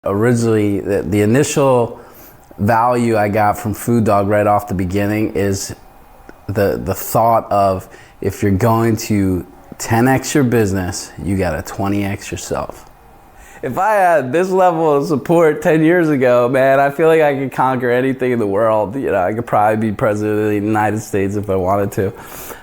Originally, the initial value I got from Food Dog right off the beginning is the thought of, if you're going to 10x your business, you gotta 20x yourself. If I had this level of support 10 years ago, man, I feel like I could conquer anything in the world. You know, I could probably be president of the United States if I wanted to.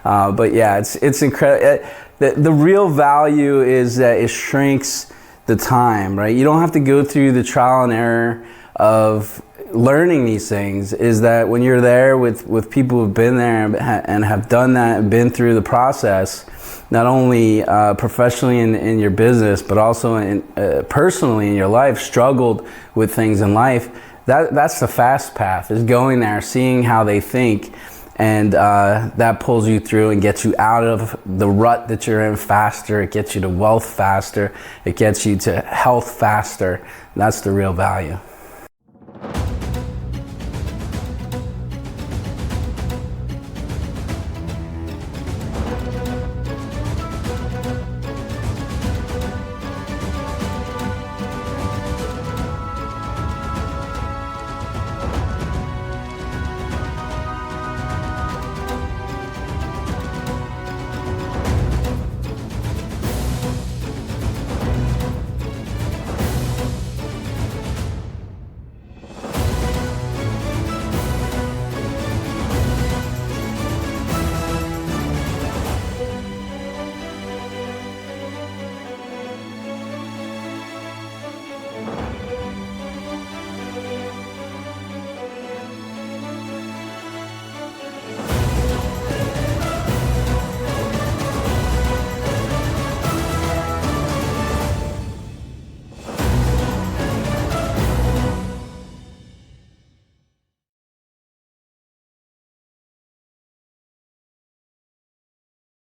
But yeah, it's incredible. The real value is that it shrinks the time, right? You don't have to go through the trial and error of learning these things. Is that when you're there with people who've been there and have done that and been through the process, not only professionally in your business, but also personally in your life, struggled with things in life, that's the fast path, is going there, seeing how they think, and that pulls you through and gets you out of the rut that you're in faster. It gets you to wealth faster. It gets you to health faster. That's the real value.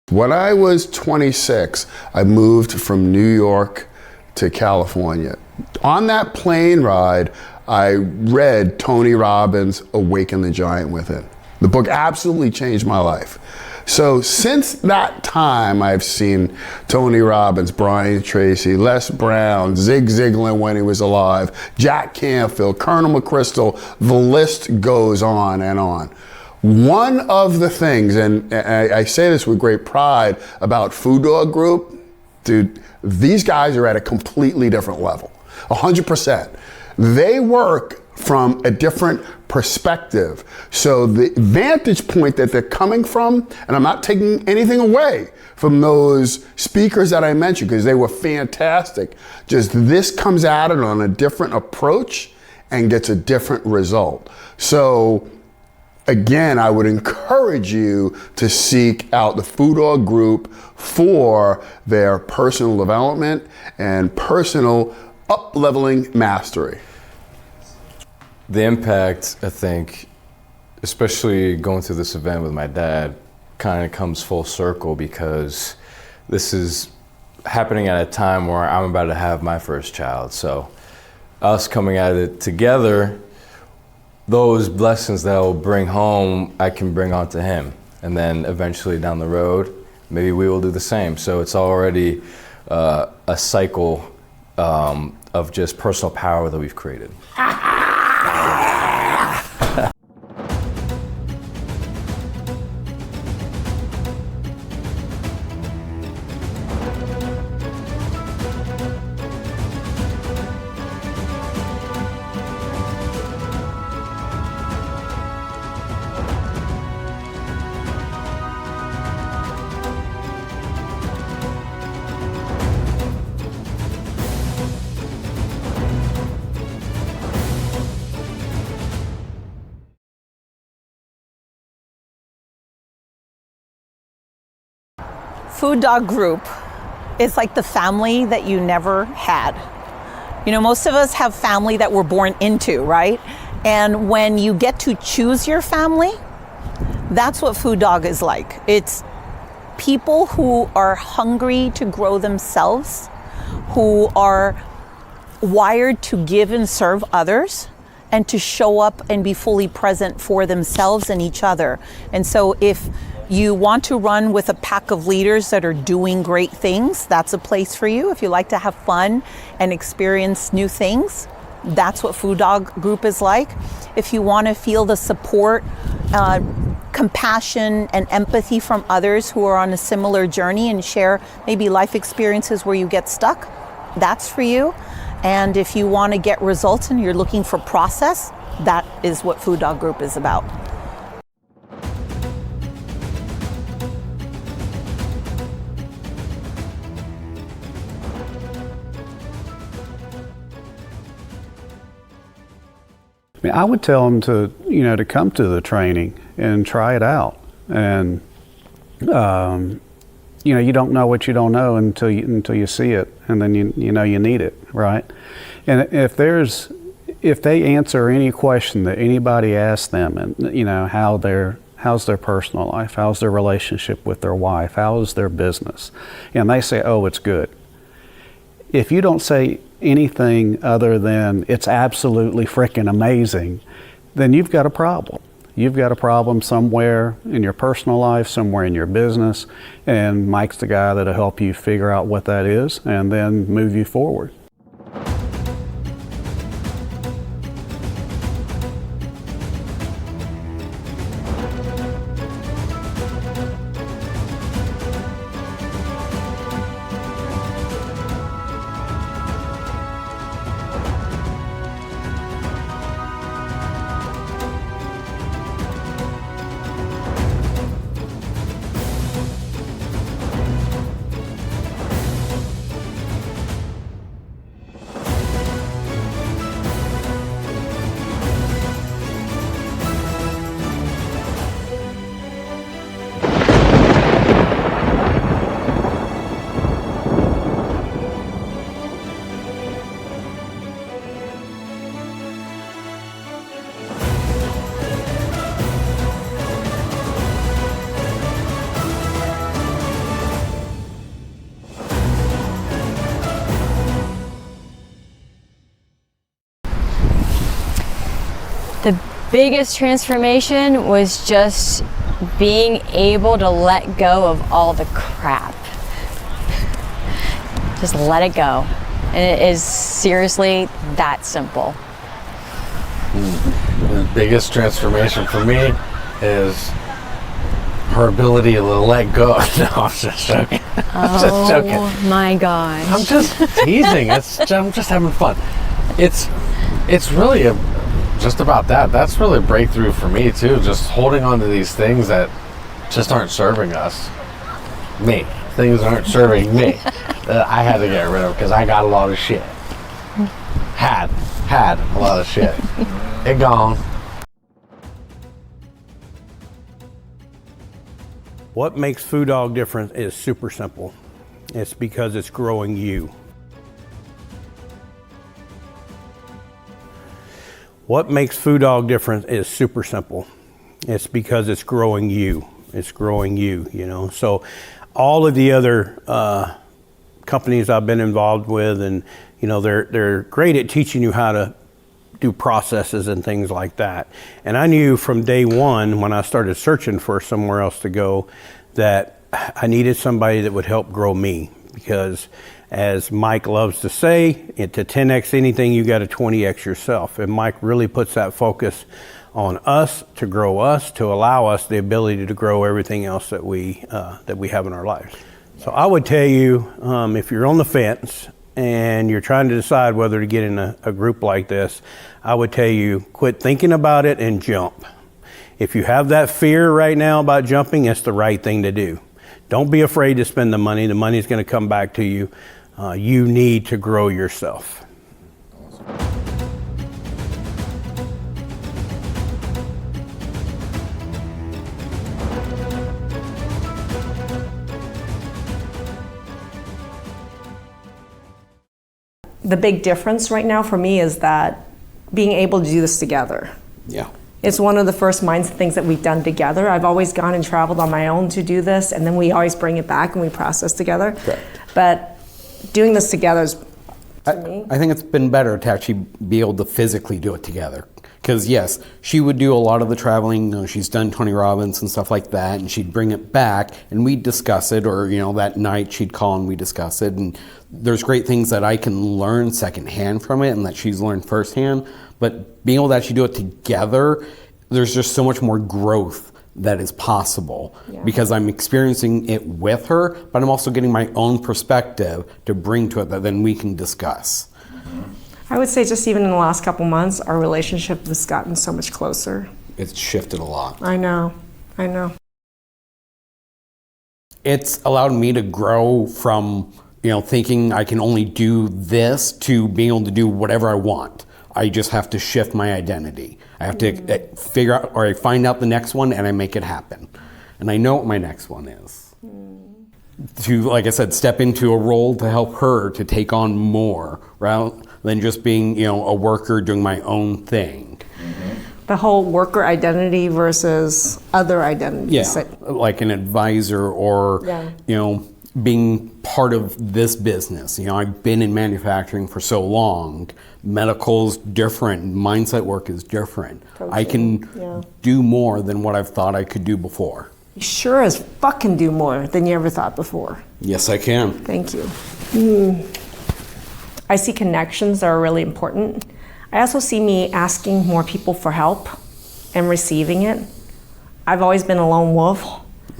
When I was 26, I moved from New York to California. On that plane ride, I read Tony Robbins' Awaken the Giant Within. The book absolutely changed my life. So since that time, I've seen Tony Robbins, Brian Tracy, Les Brown, Zig Ziglar when he was alive, Jack Canfield, Colonel McChrystal, the list goes on and on. One of the things, and I say this with great pride about Food Dog Group, dude, these guys are at a completely different level, 100%. They work from a different perspective. So the vantage point that they're coming from, and I'm not taking anything away from those speakers that I mentioned because they were fantastic, just this comes at it on a different approach and gets a different result. So again, I would encourage you to seek out the Food Dog Group for their personal development and personal up-leveling mastery. The impact, I think, especially going through this event with my dad, kind of comes full circle because this is happening at a time where I'm about to have my first child. So us coming at it together, those blessings that I'll bring home, I can bring on to him. And then eventually down the road, maybe we will do the same. So it's already a cycle of just personal power that we've created. Food Dog Group is like the family that you never had. You know, most of us have family that we're born into, right? And when you get to choose your family, that's what Food Dog is like. It's people who are hungry to grow themselves, who are wired to give and serve others, and to show up and be fully present for themselves and each other. And so if you want to run with a pack of leaders that are doing great things, that's a place for you. If you like to have fun and experience new things, That's what Food Dog Group is like. If you want to feel the support, compassion and empathy from others who are on a similar journey and share maybe life experiences where you get stuck, that's for you. And if you want to get results and you're looking for process, that is what Food Dog Group is about. I mean, I would tell them to, to come to the training and try it out. And, you don't know what you don't know until you see it, and then you know you need it, right? And if they answer any question that anybody asks them, and how's their personal life, how's their relationship with their wife, how's their business, and they say, oh, it's good. If you don't say anything other than it's absolutely freaking amazing, then you've got a problem. You've got a problem somewhere in your personal life, somewhere in your business, and Mike's the guy that'll help you figure out what that is and then move you forward. The biggest transformation was just being able to let go of all the crap. Just let it go. And it is seriously that simple. The biggest transformation for me is her ability to let go. No, I'm just joking. I'm just joking. Oh my gosh. I'm just teasing. I'm just having fun. It's really just about that. That's really a breakthrough for me too. Just holding on to these things that just aren't serving us. Me. Things aren't serving me. That I had to get rid of because I got a lot of shit. Had a lot of shit. It gone. What makes Food Dog different is super simple. It's because it's growing you. What makes Food Dog different is super simple. It's because it's growing you. It's growing you, So all of the other companies I've been involved with, and they're great at teaching you how to do processes and things like that. And I knew from day one when I started searching for somewhere else to go that I needed somebody that would help grow me, because as Mike loves to say, to 10x anything, you got to 20x yourself. And Mike really puts that focus on us, to grow us, to allow us the ability to grow everything else that we have in our lives. So I would tell you, if you're on the fence and you're trying to decide whether to get in a group like this, I would tell you, quit thinking about it and jump. If you have that fear right now about jumping, it's the right thing to do. Don't be afraid to spend the money. The money's going to come back to you. You need to grow yourself. The big difference right now for me is that being able to do this together. Yeah. It's one of the first mindset things that we've done together. I've always gone and traveled on my own to do this, and then we always bring it back and we process together. Correct. But doing this together is to me. I think it's been better to actually be able to physically do it together. Because yes, she would do a lot of the traveling. She's done Tony Robbins and stuff like that, and she'd bring it back, and we'd discuss it. Or that night she'd call and we'd discuss it. And there's great things that I can learn secondhand from it, and that she's learned firsthand. But being able to actually do it together, there's just so much more growth that is possible, because I'm experiencing it with her, but I'm also getting my own perspective to bring to it that then we can discuss. I would say just even in the last couple months, our relationship has gotten so much closer. It's shifted a lot. I know. It's allowed me to grow from, thinking I can only do this to being able to do whatever I want. I just have to shift my identity. I have to figure out, or I find out the next one and I make it happen. And I know what my next one is. To, like I said, step into a role to help her to take on more, rather than just being, a worker doing my own thing. The whole worker identity versus other identities. Yeah, like an advisor or, being part of this business. I've been in manufacturing for so long. Medical's different, mindset work is different. Coaching, I can do more than what I've thought I could do before. You sure as fuck can do more than you ever thought before. Yes, I can. Thank you. I see connections that are really important. I also see me asking more people for help and receiving it. I've always been a lone wolf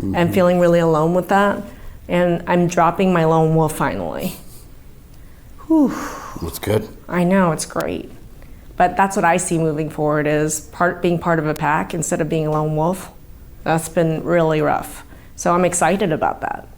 and feeling really alone with that. And I'm dropping my lone wolf finally. Whew. That's good. I know, it's great. But that's what I see moving forward, is being part of a pack instead of being a lone wolf. That's been really rough. So I'm excited about that.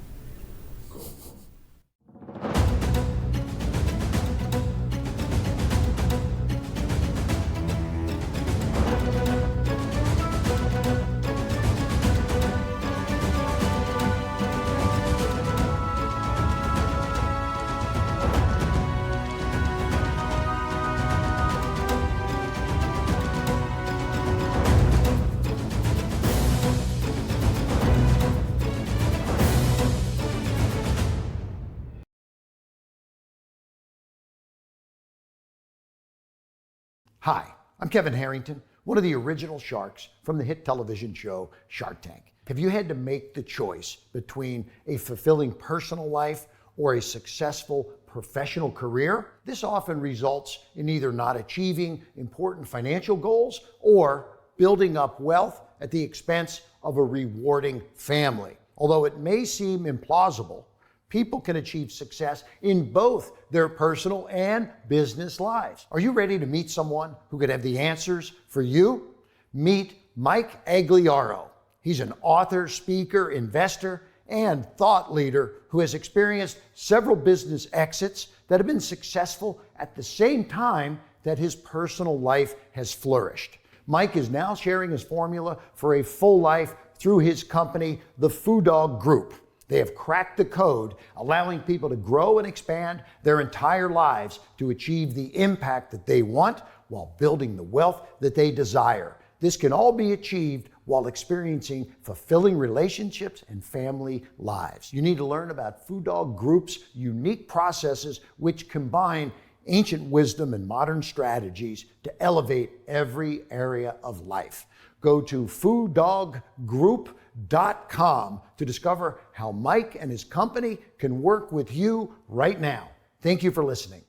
Hi, I'm Kevin Harrington, one of the original sharks from the hit television show Shark Tank. Have you had to make the choice between a fulfilling personal life or a successful professional career? This often results in either not achieving important financial goals or building up wealth at the expense of a rewarding family. Although it may seem implausible, people can achieve success in both their personal and business lives. Are you ready to meet someone who could have the answers for you? Meet Mike Agliaro. He's an author, speaker, investor, and thought leader who has experienced several business exits that have been successful at the same time that his personal life has flourished. Mike is now sharing his formula for a full life through his company, the Food Dog Group. They have cracked the code, allowing people to grow and expand their entire lives to achieve the impact that they want while building the wealth that they desire. This can all be achieved while experiencing fulfilling relationships and family lives. You need to learn about Food Dog Group's unique processes, which combine ancient wisdom and modern strategies to elevate every area of life. Go to fooddoggroup.com to discover how Mike and his company can work with you right now. Thank you for listening.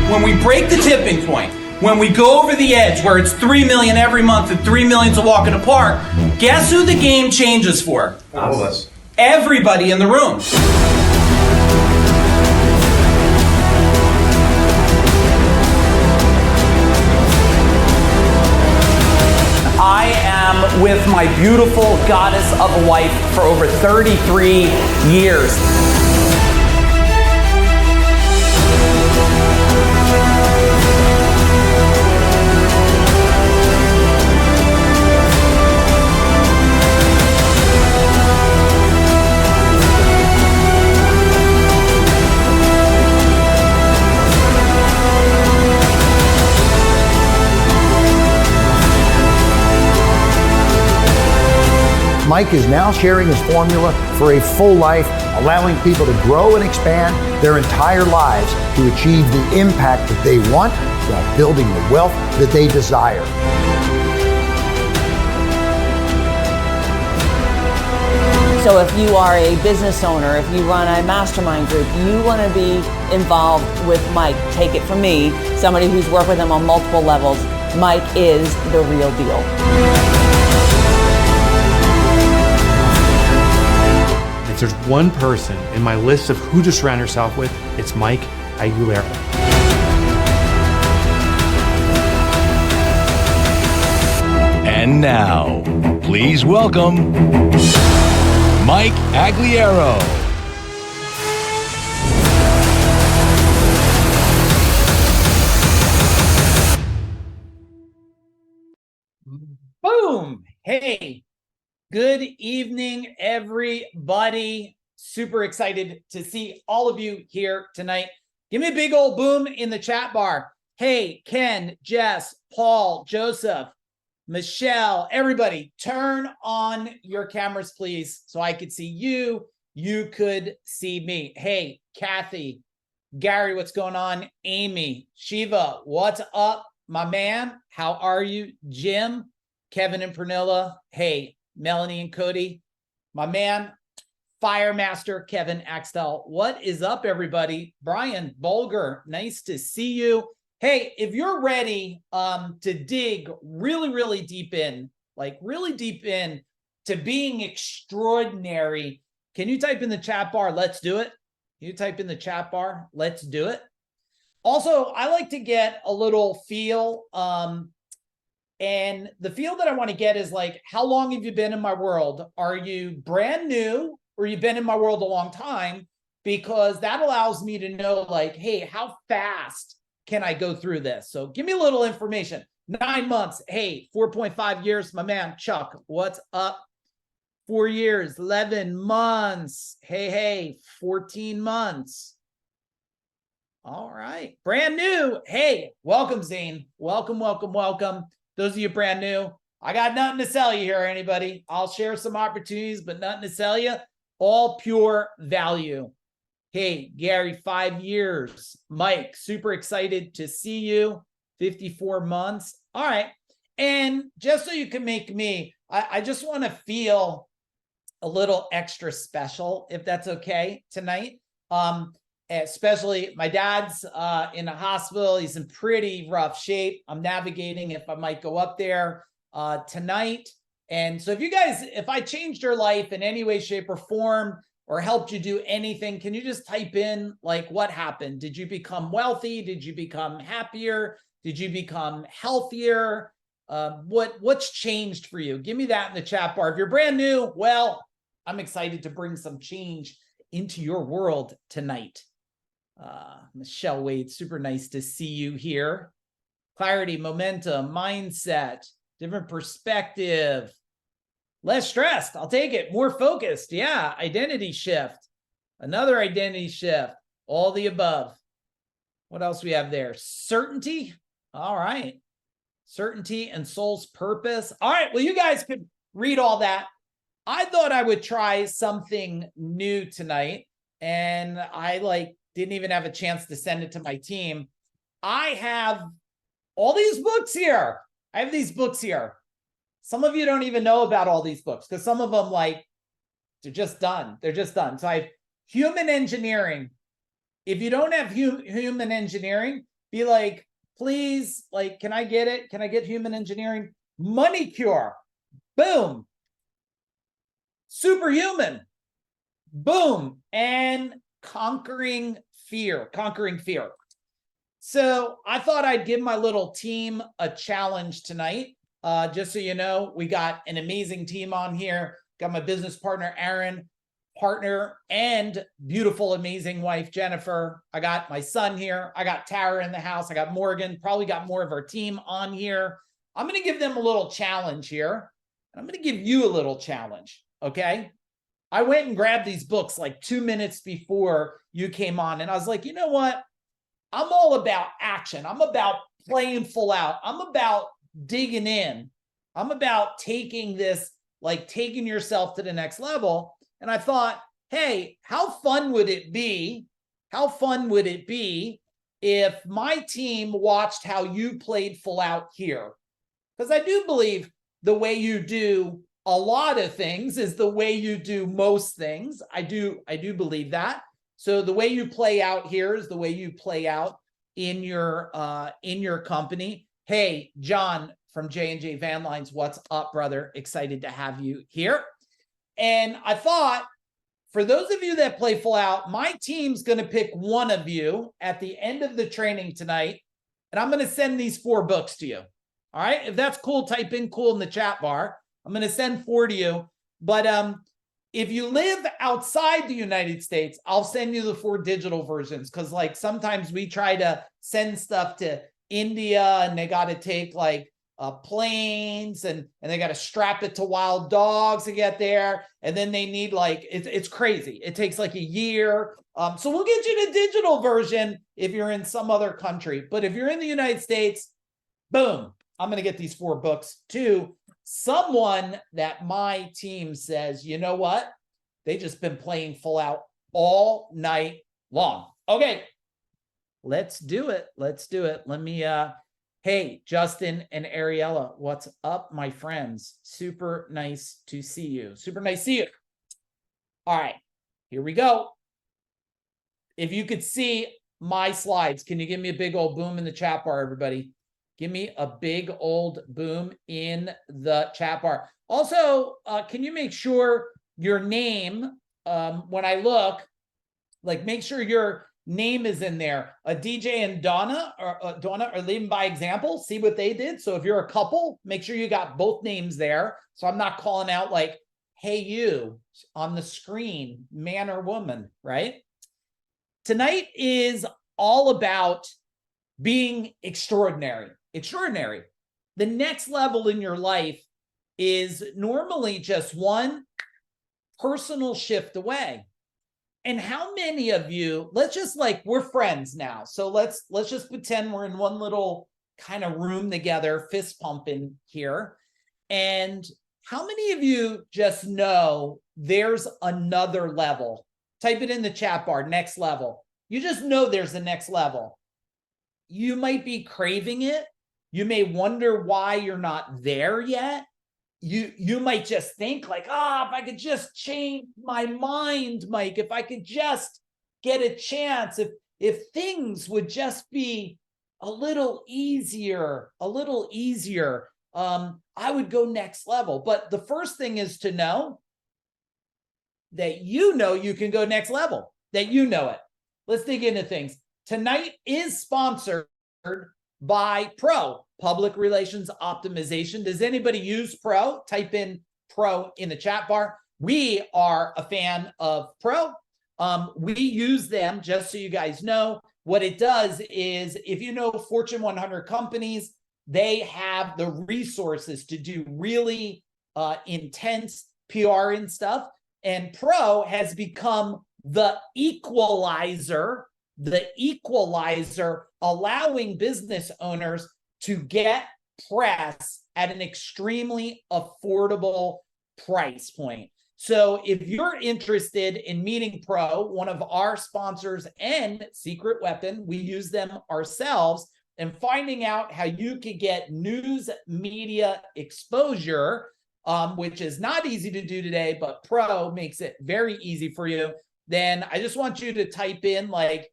When we break the tipping point, when we go over the edge where it's 3 million every month and 3 million's a walk in the park, guess who the game changes for? All of us. Everybody in the room. am with my beautiful goddess of a wife for over 33 years. Mike is now sharing his formula for a full life, allowing people to grow and expand their entire lives to achieve the impact that they want while building the wealth that they desire. So if you are a business owner, if you run a mastermind group, you want to be involved with Mike. Take it from me, somebody who's worked with him on multiple levels. Mike is the real deal. If there's one person in my list of who to surround yourself with, it's Mike Aguilera. And now, please welcome Mike Aguilera. Boom! Hey, good evening, everybody. Super excited to see all of you here tonight. Give me a big old boom in the chat bar. Hey, Ken, Jess, Paul, Joseph, Michelle, everybody, turn on your cameras, please, so I could see you. You could see me. Hey, Kathy, Gary, what's going on? Amy, Shiva, what's up, my man? How are you? Jim, Kevin and Pernilla. Hey, Melanie and Cody, my man, Firemaster Kevin Axtell. What is up, everybody? Brian Bulger, nice to see you. Hey, if you're ready to dig really deep in, to being extraordinary, can you type in the chat bar, let's do it? You type in the chat bar, let's do it. Also, I like to get a little feel, and the feel that I want to get is like, how long have you been in my world? Are you brand new or you've been in my world a long time? Because that allows me to know like, hey, how fast can I go through this? So give me a little information. 9 months. Hey, 4.5 years. My man, Chuck, what's up? 4 years, 11 months. Hey, 14 months. All right. Brand new. Hey, welcome, Zane. Welcome. Those of you brand new, I got nothing to sell you here, anybody. I'll share some opportunities, but nothing to sell you. All pure value. Hey, Gary, 5 years. Mike, super excited to see you. 54 months. All right. And just so you can make me, I just want to feel a little extra special, if that's okay, tonight. Especially my dad's in a hospital. He's in pretty rough shape. I'm navigating if I might go up there tonight. And so if you guys, if I changed your life in any way, shape, or form, or helped you do anything, can you just type in like what happened? Did you become wealthy? Did you become happier? Did you become healthier? What's changed for you? Give me that in the chat bar. If you're brand new, well, I'm excited to bring some change into your world tonight. Michelle Wade, super nice to see you here. Clarity, momentum, mindset, different perspective, less stressed. I'll take it. More focused. Yeah. Identity shift. Another identity shift. All the above. What else we have there? Certainty. All right. Certainty and soul's purpose. All right. Well, you guys could read all that. I thought I would try something new tonight, and I didn't even have a chance to send it to my team. I have all these books here. I have these books here. Some of you don't even know about all these books because some of them, they're just done. They're just done. So I have Human Engineering. If you don't have Human Engineering, be like, please, can I get it? Can I get Human Engineering? Money Cure. Boom. Superhuman. Boom. And Conquering Fear. So I thought I'd give my little team a challenge tonight. Just so you know, we got an amazing team on here. Got my business partner, Aaron, partner and beautiful, amazing wife, Jennifer. I got my son here. I got Tara in the house. I got Morgan, probably got more of our team on here. I'm going to give them a little challenge here. I'm going to give you a little challenge. Okay. I went and grabbed these books like 2 minutes before you came on. And I was like, you know what? I'm all about action. I'm about playing full out. I'm about digging in. I'm about taking this, like taking yourself to the next level. And I thought, hey, how fun would it be? How fun would it be if my team watched how you played full out here? Because I do believe the way you do a lot of things is the way you do most things. I do believe that. So the way you play out here is the way you play out in your company. Hey, John from J&J Van Lines, what's up, brother? Excited to have you here. And I thought, for those of you that play full out, my team's going to pick one of you at the end of the training tonight, and I'm going to send these 4 books to you. All right? If that's cool, type in cool in the chat bar. I'm going to send 4 to you. But if you live outside the United States, I'll send you the 4 digital versions, because like sometimes we try to send stuff to India and they got to take like planes and they got to strap it to wild dogs to get there. And then they need like, it's crazy. It takes like a year. So we'll get you the digital version if you're in some other country. But if you're in the United States, boom, I'm going to get these 4 books to someone that my team says, you know what? They just been playing full out all night long. Okay, let's do it. Let's do it. Let me, hey, Justin and Ariella, what's up, my friends? Super nice to see you. Super nice to see you. All right, here we go. If you could see my slides, can you give me a big old boom in the chat bar, everybody? Give me a big old boom in the chat bar. Also, can you make sure your name, when I look, like make sure your name is in there. DJ and Donna are leading by example. See what they did. So if you're a couple, make sure you got both names there. So I'm not calling out like, hey, you on the screen, man or woman, right? Tonight is all about being extraordinary. Extraordinary. The next level in your life is normally just one personal shift away. And how many of you, let's just like, we're friends now. So let's just pretend we're in one little kind of room together, fist pumping here. And how many of you just know there's another level? Type it in the chat bar, next level. You just know there's the next level. You might be craving it. You may wonder why you're not there yet. You might just think like, if I could just change my mind, Mike, if I could just get a chance, if things would just be a little easier, I would go next level. But the first thing is to know that you know you can go next level, that you know it. Let's dig into things. Tonight is sponsored by Pro, Public Relations Optimization. Does anybody use Pro? Type in Pro in the chat bar. We are a fan of Pro. We use them, just so you guys know. What it does is, if you know Fortune 100 companies, they have the resources to do really intense PR and stuff. And Pro has become the equalizer, allowing business owners to get press at an extremely affordable price point. So if you're interested in meeting Pro, one of our sponsors and secret weapon, we use them ourselves, and finding out how you could get news media exposure, which is not easy to do today, but Pro makes it very easy for you, then I just want you to type in like,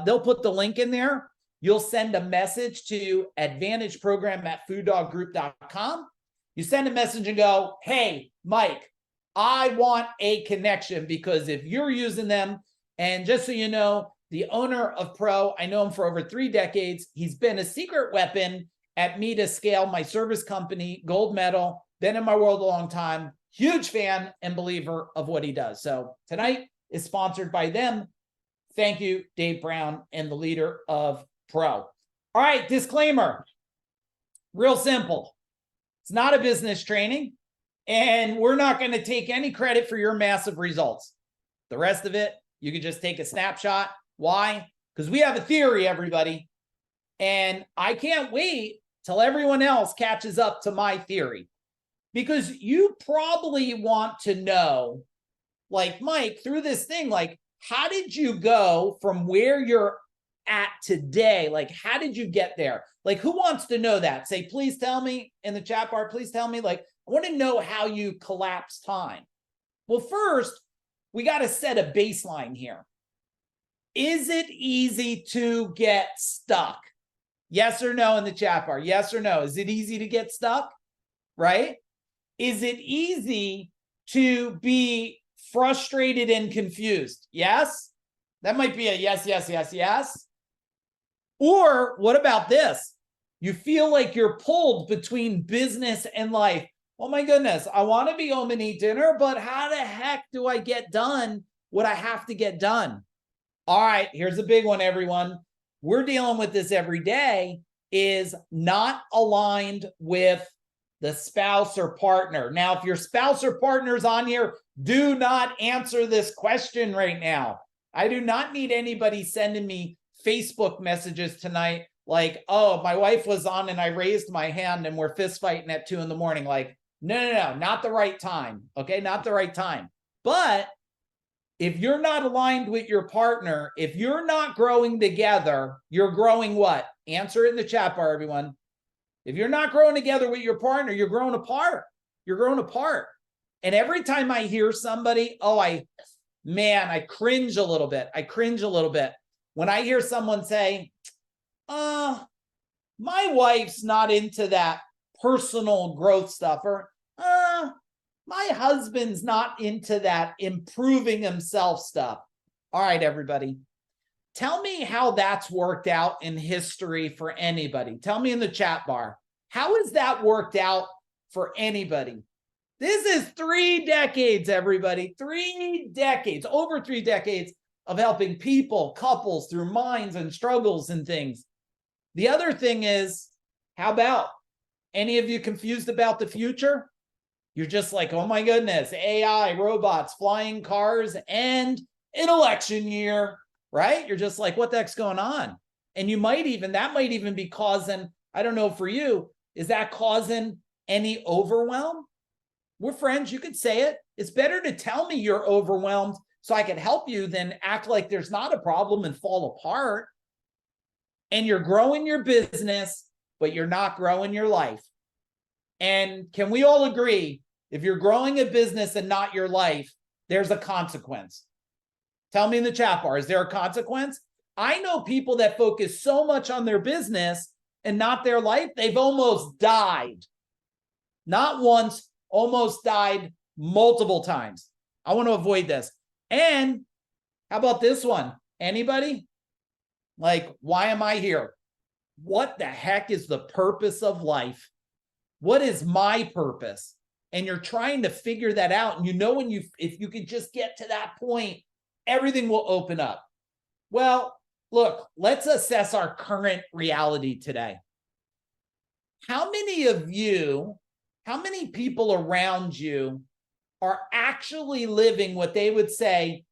they'll put the link in there. You'll send a message to advantageprogram@fooddoggroup.com. You send a message and go, hey, Mike, I want a connection, because if you're using them, and just so you know, the owner of Pro, I know him for over 3 decades. He's been a secret weapon at me to scale my service company, gold medal, been in my world a long time, huge fan and believer of what he does. So tonight is sponsored by them. Thank you, Dave Brown, and the leader of Pro. All right, disclaimer, real simple. It's not a business training, and we're not going to take any credit for your massive results. The rest of it, you can just take a snapshot. Why? Because we have a theory, everybody, and I can't wait till everyone else catches up to my theory, because you probably want to know, like Mike, through this thing, like, how did you go from where you're at today? Like, how did you get there? Like, who wants to know that? Say, please tell me in the chat bar, please tell me. Like, I want to know how you collapse time. Well, first, we got to set a baseline here. Is it easy to get stuck? Yes or no in the chat bar. Yes or no. Is it easy to get stuck? Right? Is it easy to be frustrated and confused? Yes? That might be a yes, yes, yes, yes. Or what about this? You feel like you're pulled between business and life. Oh my goodness, I want to be home and eat dinner, but how the heck do I get done what I have to get done? All right, here's a big one, everyone. We're dealing with this every day, is not aligned with the spouse or partner. Now, if your spouse or partner is on here, do not answer this question right now. I do not need anybody sending me Facebook messages tonight like, oh, my wife was on and I raised my hand and we're fist fighting at 2 in the morning. Like, no, not the right time. Okay, not the right time. But if you're not aligned with your partner, if you're not growing together, you're growing what? Answer it in the chat bar, everyone. If you're not growing together with your partner, you're growing apart. You're growing apart. And every time I hear somebody, I cringe a little bit. I cringe a little bit when I hear someone say, my wife's not into that personal growth stuff, or my husband's not into that improving himself stuff. All right, everybody. Tell me how that's worked out in history for anybody. Tell me in the chat bar. How has that worked out for anybody? This is 3 decades, everybody. 3 decades, over 3 decades of helping people, couples through minds and struggles and things. The other thing is, how about any of you confused about the future? You're just like, oh my goodness, AI, robots, flying cars, and an election year, right? You're just like, what the heck's going on? And that might even be causing, I don't know for you, is that causing any overwhelm? We're friends, you could say it. It's better to tell me you're overwhelmed so I can help you than act like there's not a problem and fall apart. And you're growing your business, but you're not growing your life. And can we all agree, if you're growing a business and not your life, there's a consequence? Tell me in the chat bar, is there a consequence? I know people that focus so much on their business and not their life, they've almost died. Not once, almost died multiple times. I want to avoid this. And how about this one? Anybody? Like, why am I here? What the heck is the purpose of life? What is my purpose? And you're trying to figure that out. And if you could just get to that point, everything will open up. Well, look, let's assess our current reality today. How many people around you are actually living what they would say,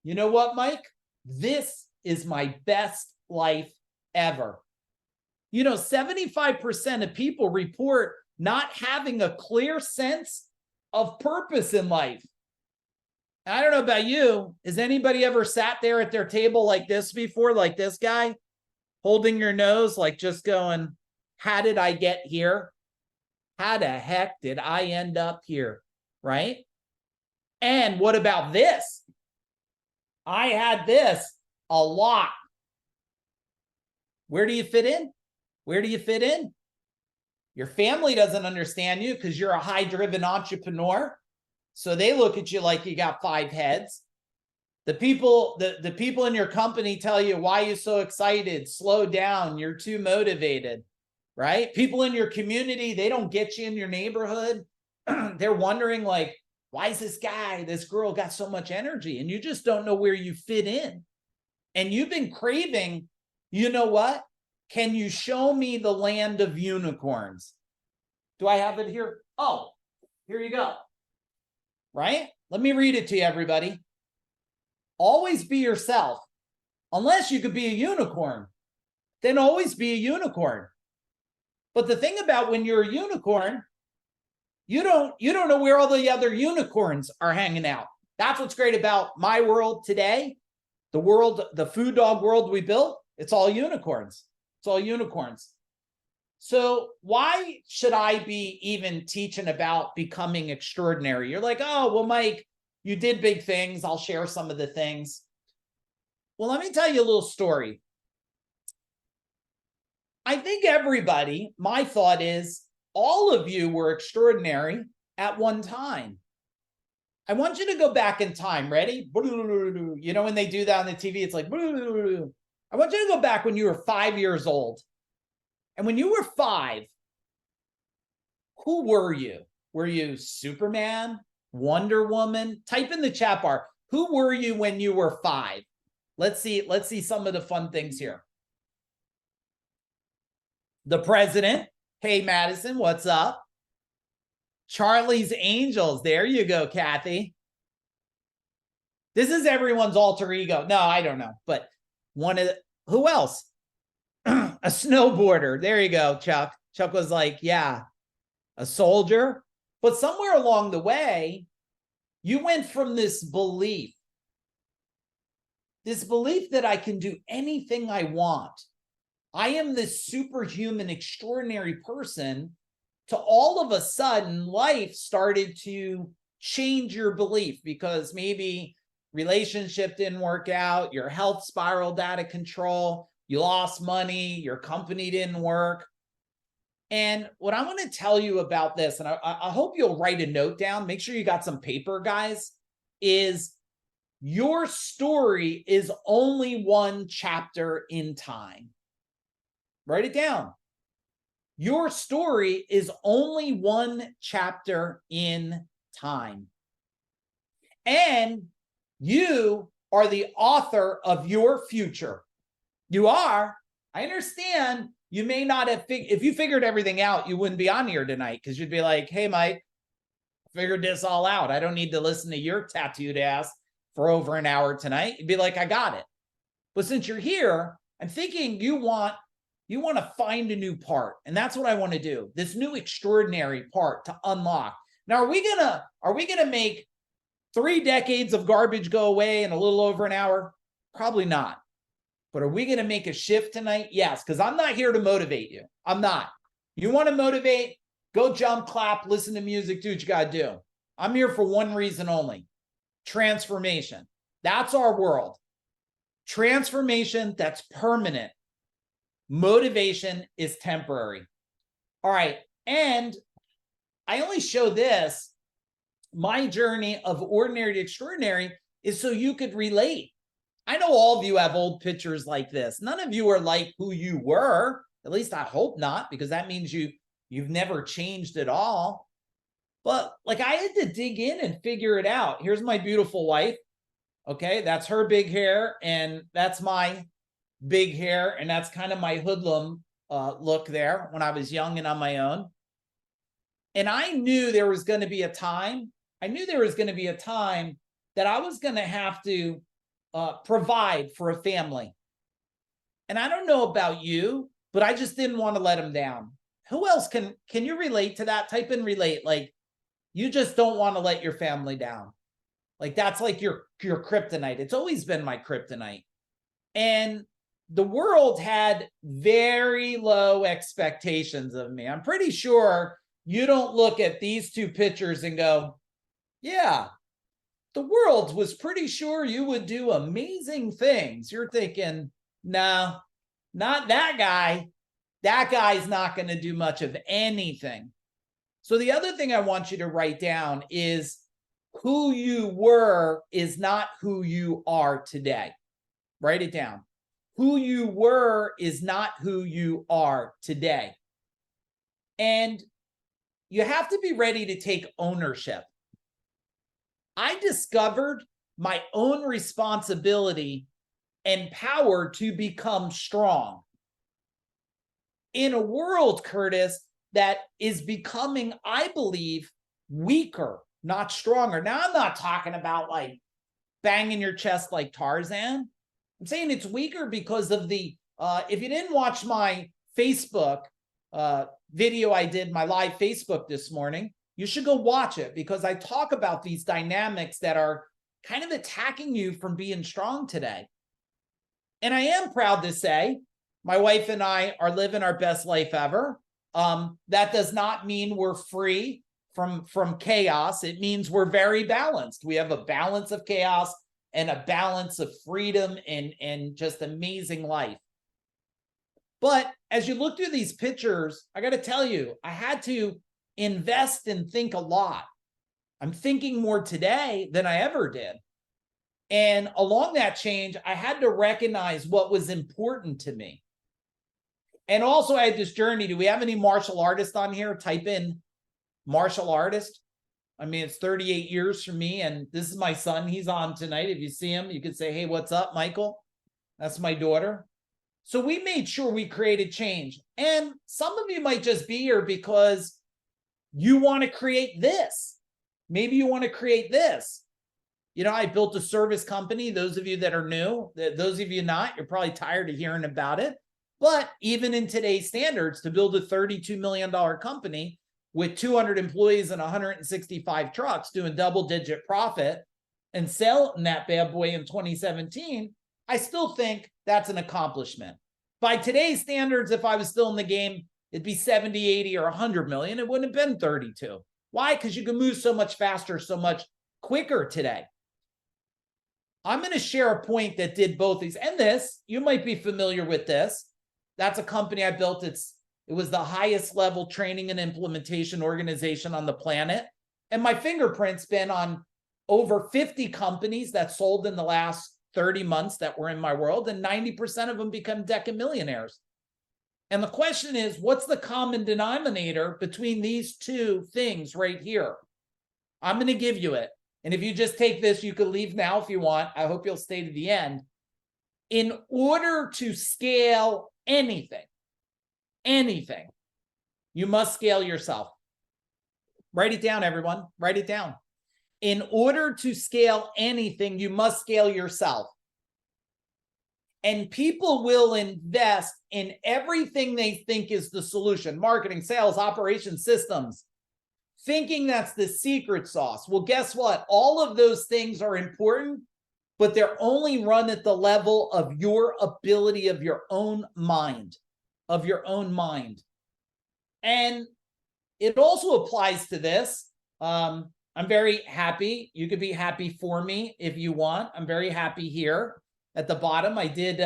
you know what, Mike? This is my best life ever. 75% of people report not having a clear sense of purpose in life. I don't know about you. Has anybody ever sat there at their table like this before, like this guy, holding your nose, like just going, how did I get here? How the heck did I end up here? Right? And what about this? I had this a lot. Where do you fit in? Where do you fit in? Your family doesn't understand you because you're a high-driven entrepreneur. So they look at you like you got 5 heads. The people in your company tell you, why are you so excited? Slow down. You're too motivated. right? People in your community, they don't get you in your neighborhood. They're wondering like, why is this guy, this girl got so much energy? And you just don't know where you fit in. And you've been craving, you know what? Can you show me the land of unicorns? Do I have it here? Oh, here you go. Right? Let me read it to you, everybody. Always be yourself. Unless you could be a unicorn, then always be a unicorn. But the thing about when you're a unicorn, you don't know where all the other unicorns are hanging out. That's what's great about my world today. The world, the food dog world we built, it's all unicorns. It's all unicorns. So why should I be even teaching about becoming extraordinary? You're like, oh, well, Mike, you did big things. I'll share some of the things. Well, let me tell you a little story. I think everybody, my thought is, all of you were extraordinary at one time. I want you to go back in time. Ready? You know, when they do that on the TV, it's like, I want you to go back when you were 5 years old. And when you were 5, who were you? Were you Superman, Wonder Woman? Type in the chat bar. Who were you when you were 5? Let's see some of the fun things here. The president. Hey, Madison, what's up? Charlie's Angels. There you go, Kathy. This is everyone's alter ego. No, I don't know. But who else? A snowboarder. There you go, Chuck. Chuck was like, yeah, a soldier. But somewhere along the way, you went from this belief that I can do anything I want. I am this superhuman, extraordinary person, to all of a sudden life started to change your belief because maybe relationship didn't work out, your health spiraled out of control, you lost money, your company didn't work. And what I want to tell you about this, and I hope you'll write a note down, make sure you got some paper, guys, is your story is only one chapter in time. Write it down. Your story is only one chapter in time. And you are the author of your future. You are. I understand you may not have if you figured everything out, you wouldn't be on here tonight because you'd be like, hey, Mike, I figured this all out. I don't need to listen to your tattooed ass for over an hour tonight. You'd be like, I got it. But since you're here, I'm thinking you want to find a new part. And that's what I want to do. This new extraordinary part to unlock. Now, are we gonna make 3 decades of garbage go away in a little over an hour? Probably not. But are we going to make a shift tonight? Yes, because I'm not here to motivate you. I'm not. You want to motivate? Go jump, clap, listen to music, do what you got to do. I'm here for one reason only. Transformation. That's our world. Transformation that's permanent. Motivation is temporary. All right. And I only show this. My journey of ordinary to extraordinary is so you could relate. I know all of you have old pictures like this. None of you are like who you were. At least I hope not, because that means you've never changed at all. But like I had to dig in and figure it out. Here's my beautiful wife. Okay, that's her big hair, and that's my big hair, and that's kind of my hoodlum look there when I was young and on my own. And I knew there was going to be a time. I knew there was going to be a time that I was going to have to provide for a family. And I don't know about you, but I just didn't want to let them down. Who else can you relate to that? Type in relate. Like you just don't want to let your family down. Like that's like your kryptonite. It's always been my kryptonite. And the world had very low expectations of me. I'm pretty sure you don't look at these two pictures and go, yeah, the world was pretty sure you would do amazing things. You're thinking, no, not that guy. That guy's not going to do much of anything. So the other thing I want you to write down is who you were is not who you are today. Write it down. Who you were is not who you are today. And you have to be ready to take ownership. I discovered my own responsibility and power to become strong in a world, Curtis, that is becoming, I believe, weaker, not stronger. Now, I'm not talking about like banging your chest like Tarzan. I'm saying it's weaker because of the, if you didn't watch my Facebook video I did, my live Facebook this morning, you should go watch it because I talk about these dynamics that are kind of attacking you from being strong today. And I am proud to say my wife and I are living our best life ever. That does not mean we're free from chaos. It means we're very balanced. We have a balance of chaos and a balance of freedom and just amazing life. But as you look through these pictures, I got to tell you, I had to invest and think a lot. I'm thinking more today than I ever did. And along that change, I had to recognize what was important to me. And also I had this journey. Do we have any martial artists on here? Type in martial artist. I mean, it's 38 years for me, and this is my son. He's on tonight. If you see him, you could say, hey, what's up, Michael? That's my daughter. So we made sure we created change. And some of you might just be here because you want to create this. Maybe you want to create this. You know, I built a service company. Those of you that are new, those of you not, you're probably tired of hearing about it. But even in today's standards, to build a $32 million company with 200 employees and 165 trucks doing double-digit profit and selling that bad boy in 2017, I still think that's an accomplishment. By today's standards, if I was still in the game, it'd be 70, 80, or 100 million. It wouldn't have been 32. Why? Because you can move so much faster, so much quicker today. I'm going to share a point that did both these. And this, you might be familiar with this. That's a company I built. It was the highest level training and implementation organization on the planet. And my fingerprint's been on over 50 companies that sold in the last 30 months that were in my world, and 90% of them become decamillionaires. And the question is, what's the common denominator between these two things right here? I'm going to give you it. And if you just take this, you could leave now if you want. I hope you'll stay to the end. In order to scale anything, you must scale yourself. Write it down, everyone. Write it down. In order to scale anything, you must scale yourself. And people will invest in everything they think is the solution: marketing, sales, operations, systems, thinking that's the secret sauce. Well, guess what? All of those things are important, but they're only run at the level of your ability of your own mind, And it also applies to this. I'm very happy. You could be happy for me if you want. I'm very happy here. At the bottom, I did,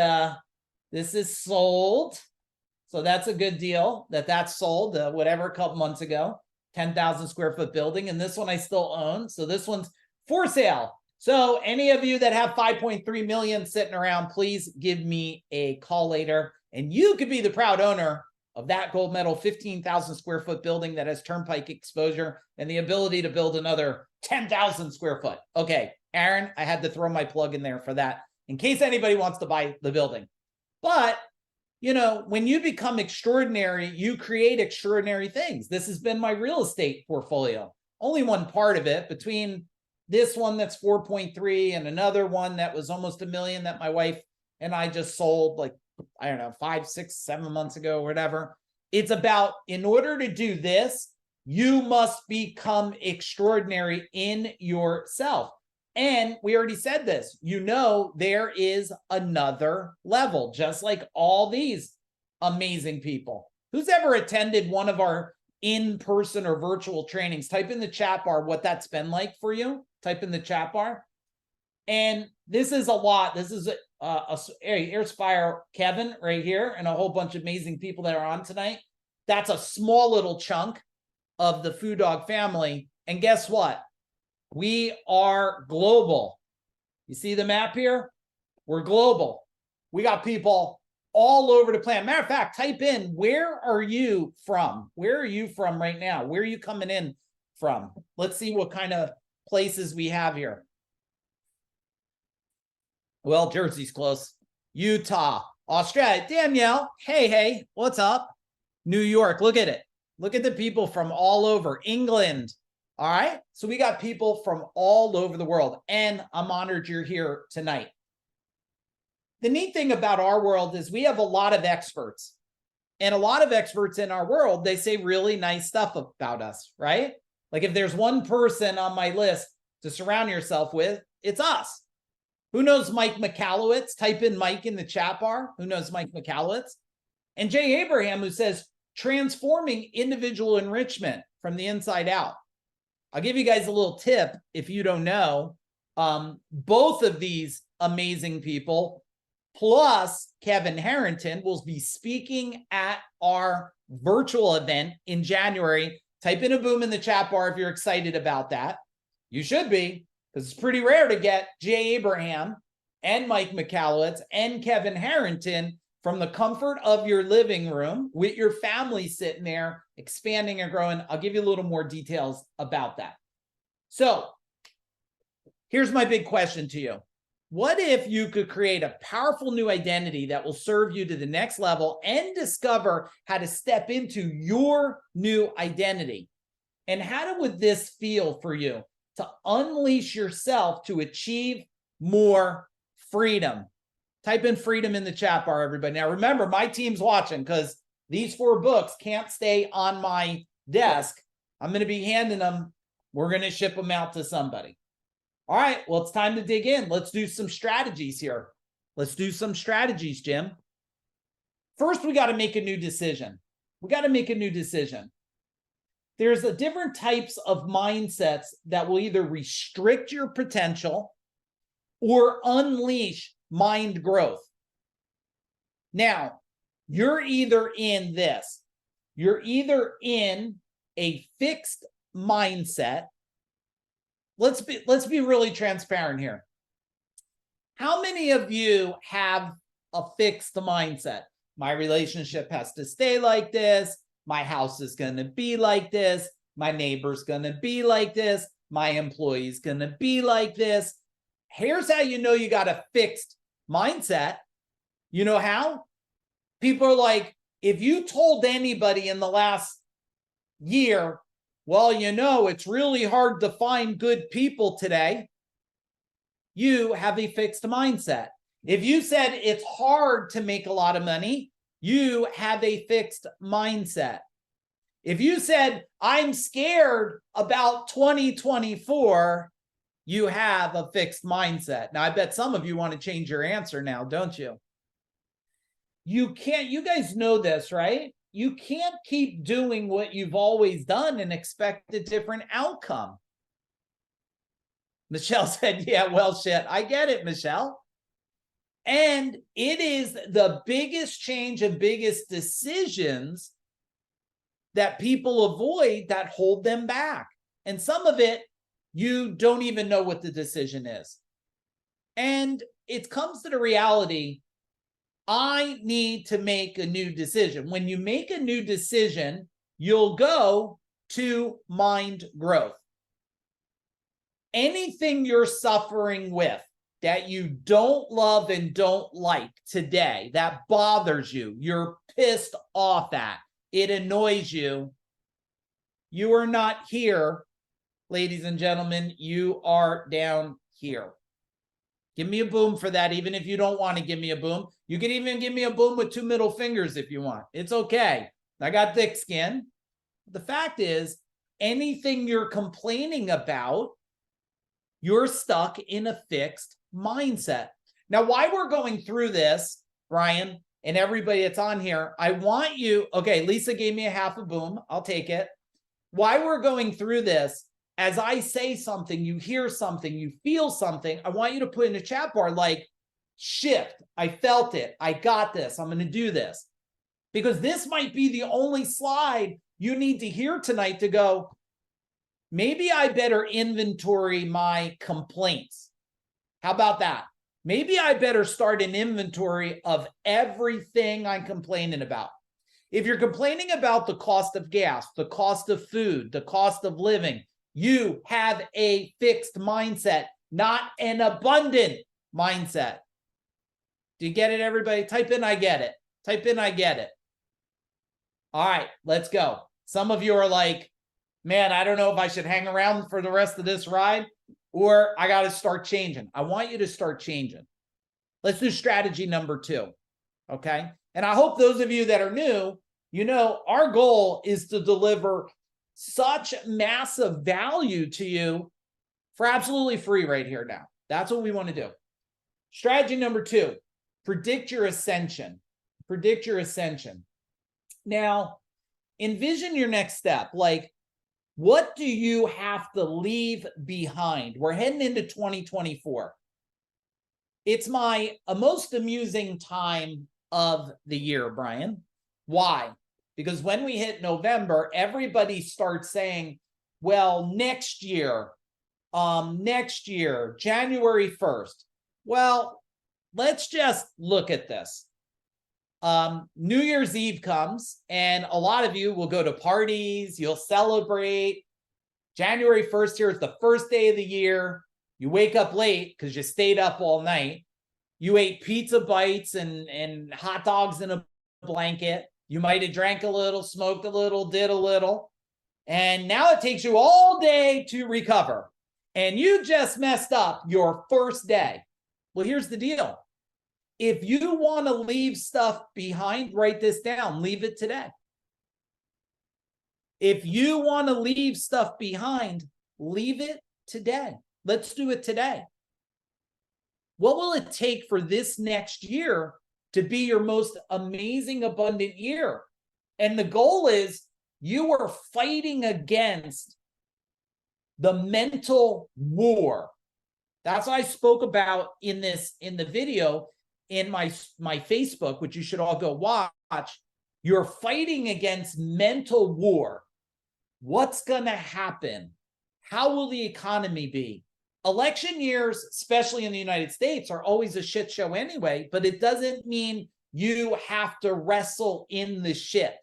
this is sold. So that's a good deal that's sold, whatever, a couple months ago, 10,000 square foot building. And this one I still own. So this one's for sale. So any of you that have 5.3 million sitting around, please give me a call later. And you could be the proud owner of that gold medal 15,000 square foot building that has turnpike exposure and the ability to build another 10,000 square foot. Okay, Aaron, I had to throw my plug in there for that in case anybody wants to buy the building. But, you know, when you become extraordinary, you create extraordinary things. This has been my real estate portfolio. Only one part of it, between this one that's 4.3 and another one that was almost $1 million that my wife and I just sold, like, I don't know, 5, 6, 7 months ago or whatever. It's about, in order to do this, you must become extraordinary in yourself. And we already said this, you know, there is another level, just like all these amazing people. Who's ever attended one of our in-person or virtual trainings? Type in the chat bar what that's been like for you. Type in the chat bar. And this is a lot. This is here's Fire Kevin right here and a whole bunch of amazing people that are on tonight. That's a small little chunk of the Food Dog family. And guess what? We are global. You see the map here? We're global. We got people all over the planet. Matter of fact, type in, where are you from? Where are you from right now? Where are you coming in from? Let's see what kind of places we have here. Well, Jersey's close. Utah, Australia. Danielle, hey, what's up? New York, look at it. Look at the people from all over. England. All right. So we got people from all over the world, and I'm honored you're here tonight. The neat thing about our world is we have a lot of experts, and a lot of experts in our world, they say really nice stuff about us, right? Like if there's one person on my list to surround yourself with, it's us. Who knows Mike Michalowicz? Type in Mike in the chat bar. Who knows Mike Michalowicz? And Jay Abraham, who says, transforming individual enrichment from the inside out. I'll give you guys a little tip if you don't know. Both of these amazing people, plus Kevin Harrington, will be speaking at our virtual event in January. Type in a boom in the chat bar if you're excited about that. You should be, because it's pretty rare to get Jay Abraham and Mike Michalowicz and Kevin Harrington from the comfort of your living room with your family sitting there, expanding and growing. I'll give you a little more details about that. So here's my big question to you. What if you could create a powerful new identity that will serve you to the next level and discover how to step into your new identity? And how would this feel for you to unleash yourself to achieve more freedom? Type in freedom in the chat bar, everybody. Now, remember, my team's watching because these 4 books can't stay on my desk. I'm going to be handing them. We're going to ship them out to somebody. All right, well, it's time to dig in. Let's do some strategies here. Let's do some strategies, Jim. First, we got to make a new decision. There's a different types of mindsets that will either restrict your potential or unleash mind growth. Now, you're either in this. You're either in a fixed mindset. Let's be really transparent here. How many of you have a fixed mindset? My relationship has to stay like this. My house is going to be like this. My neighbor's going to be like this. My employee's going to be like this. Here's how you know you got a fixed mindset. You know how? People are like, if you told anybody in the last year, well, you know, it's really hard to find good people today, you have a fixed mindset. If you said it's hard to make a lot of money, you have a fixed mindset. If you said, I'm scared about 2024, you have a fixed mindset. Now, I bet some of you want to change your answer now, don't you? You can't, you guys know this, right? You can't keep doing what you've always done and expect a different outcome. Michelle said, yeah, well, shit. I get it, Michelle. And it is the biggest change and biggest decisions that people avoid that hold them back. And some of it, you don't even know what the decision is. And it comes to the reality, I need to make a new decision. When you make a new decision, you'll go to mind growth. Anything you're suffering with that you don't love and don't like today, that bothers you, you're pissed off at, it annoys you, you are not here, ladies and gentlemen, you are down here. Give me a boom for that, even if you don't want to give me a boom. You can even give me a boom with 2 middle fingers if you want. It's okay. I got thick skin. The fact is, anything you're complaining about, you're stuck in a fixed mindset. Now, why we're going through this, Brian, and everybody that's on here, I want you, okay, Lisa gave me a half a boom. I'll take it. Why we're going through this, as I say something, you hear something, you feel something, I want you to put in the chat bar like, shift, I felt it, I got this, I'm going to do this. Because this might be the only slide you need to hear tonight to go, maybe I better inventory my complaints. How about that? maybe I better start an inventory of everything I'm complaining about. If you're complaining about the cost of gas, the cost of food, the cost of living, you have a fixed mindset, not an abundant mindset. Do you get it, everybody? Type in, I get it. Type in, I get it. All right, let's go. Some of you are like, man, I don't know if I should hang around for the rest of this ride or I got to start changing. I want you to start changing. Let's do strategy number 2. Okay. And I hope those of you that are new, you know, our goal is to deliver such massive value to you for absolutely free right here now. That's what we want to do. Strategy number 2, predict your ascension. Predict your ascension. Now, envision your next step. Like, what do you have to leave behind? We're heading into 2024. It's my most amusing time of the year, Brian. Why? Because when we hit November, everybody starts saying, well, next year, January 1st. Well, let's just look at this. New Year's Eve comes and a lot of you will go to parties, you'll celebrate. January 1st here is the first day of the year. You wake up late because you stayed up all night. You ate pizza bites and hot dogs in a blanket. You might have drank a little, smoked a little, did a little. And now it takes you all day to recover. And you just messed up your first day. Well, here's the deal. If you want to leave stuff behind, write this down. Leave it today. If you want to leave stuff behind, leave it today. Let's do it today. What will it take for this next year to be your most amazing, abundant year? And the goal is you are fighting against the mental war. That's what I spoke about in the video in my Facebook, which you should all go watch. You're fighting against mental war. What's going to happen? How will the economy be? Election years, especially in the United States, are always a shit show anyway, but it doesn't mean you have to wrestle in the shit.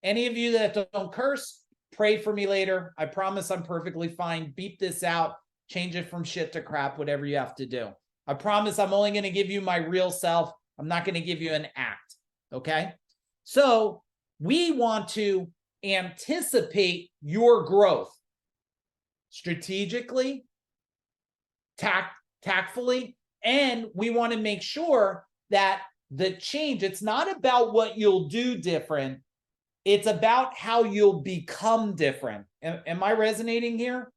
Any of you that don't curse, pray for me later. I promise I'm perfectly fine. Beep this out. Change it from shit to crap, whatever you have to do. I promise I'm only going to give you my real self. I'm not going to give you an act. Okay? So we want to anticipate your growth strategically, tactfully, and we want to make sure that the change, it's not about what you'll do different. It's about how you'll become different. Am I resonating here?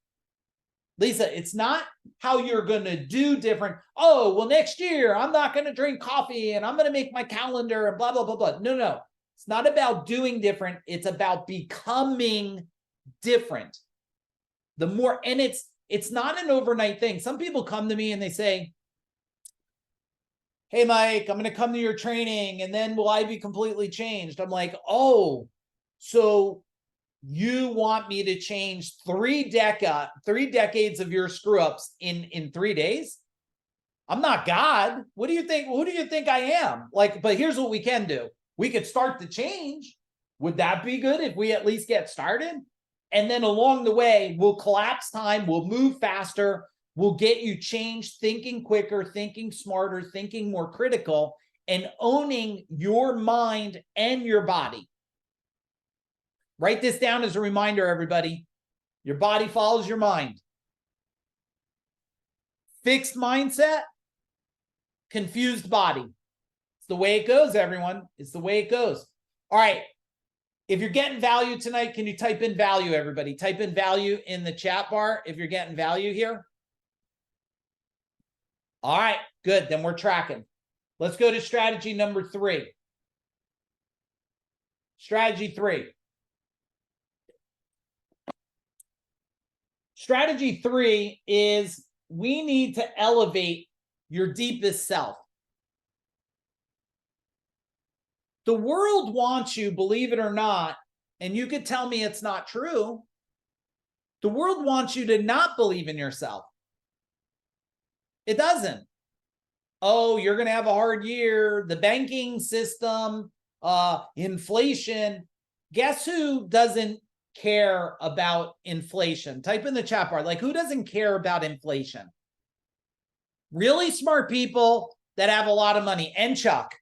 Lisa, it's not how you're going to do different. Oh, well, next year, I'm not going to drink coffee and I'm going to make my calendar and blah, blah, blah, blah. No. It's not about doing different. It's about becoming different. The more, and it's not an overnight thing. Some people come to me and they say, hey, Mike, I'm going to come to your training and then will I be completely changed? I'm like, oh, so you want me to change three decades of your screw ups in 3 days? I'm not God. What do you think? Who do you think I am? Like, but here's what we can do. We could start the change. Would that be good if we at least get started? And then along the way, we'll collapse time. We'll move faster. We'll get you changed, thinking quicker, thinking smarter, thinking more critical, and owning your mind and your body. Write this down as a reminder, everybody. Your body follows your mind. Fixed mindset, confused body. It's the way it goes, everyone. It's the way it goes. All right. If you're getting value tonight, can you type in value, everybody? Type in value in the chat bar if you're getting value here. All right, good. Then we're tracking. Let's go to strategy number 3. Strategy 3. Strategy 3 is we need to elevate your deepest self. The world wants you, believe it or not, and you could tell me it's not true. The world wants you to not believe in yourself. It doesn't. oh, you're going to have a hard year, the banking system, inflation. Guess who doesn't care about inflation? Type in the chat bar, like, who doesn't care about inflation? Really smart people that have a lot of money. And Chuck,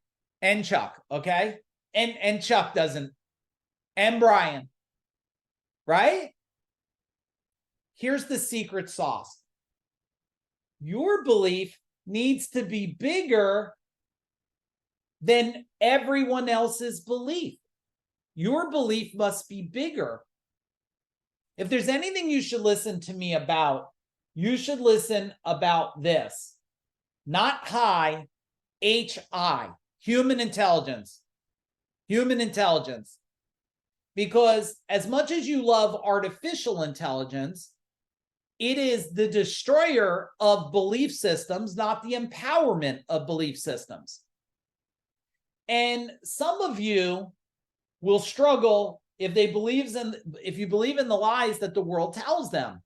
okay? And Chuck doesn't, and Brian, right? Here's the secret sauce. Your belief needs to be bigger than everyone else's belief. Your belief must be bigger. If there's anything you should listen to me about, you should listen about this. Not high, HI, human intelligence. Human intelligence. Because as much as you love artificial intelligence, it is the destroyer of belief systems, not the empowerment of belief systems. And some of you will struggle if you believe in the lies that the world tells them.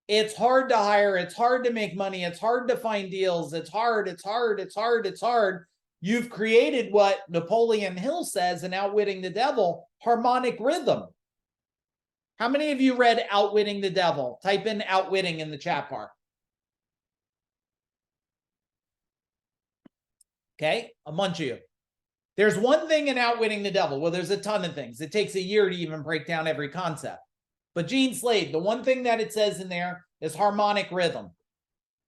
It's hard to hire, it's hard to make money, it's hard to find deals, it's hard. You've created what Napoleon Hill says in Outwitting the Devil, harmonic rhythm. How many of you read Outwitting the Devil? Type in outwitting in the chat bar. Okay, a bunch of you. There's one thing in Outwitting the Devil. Well, there's a ton of things. It takes a year to even break down every concept. But Gene Slade, the one thing that it says in there is harmonic rhythm.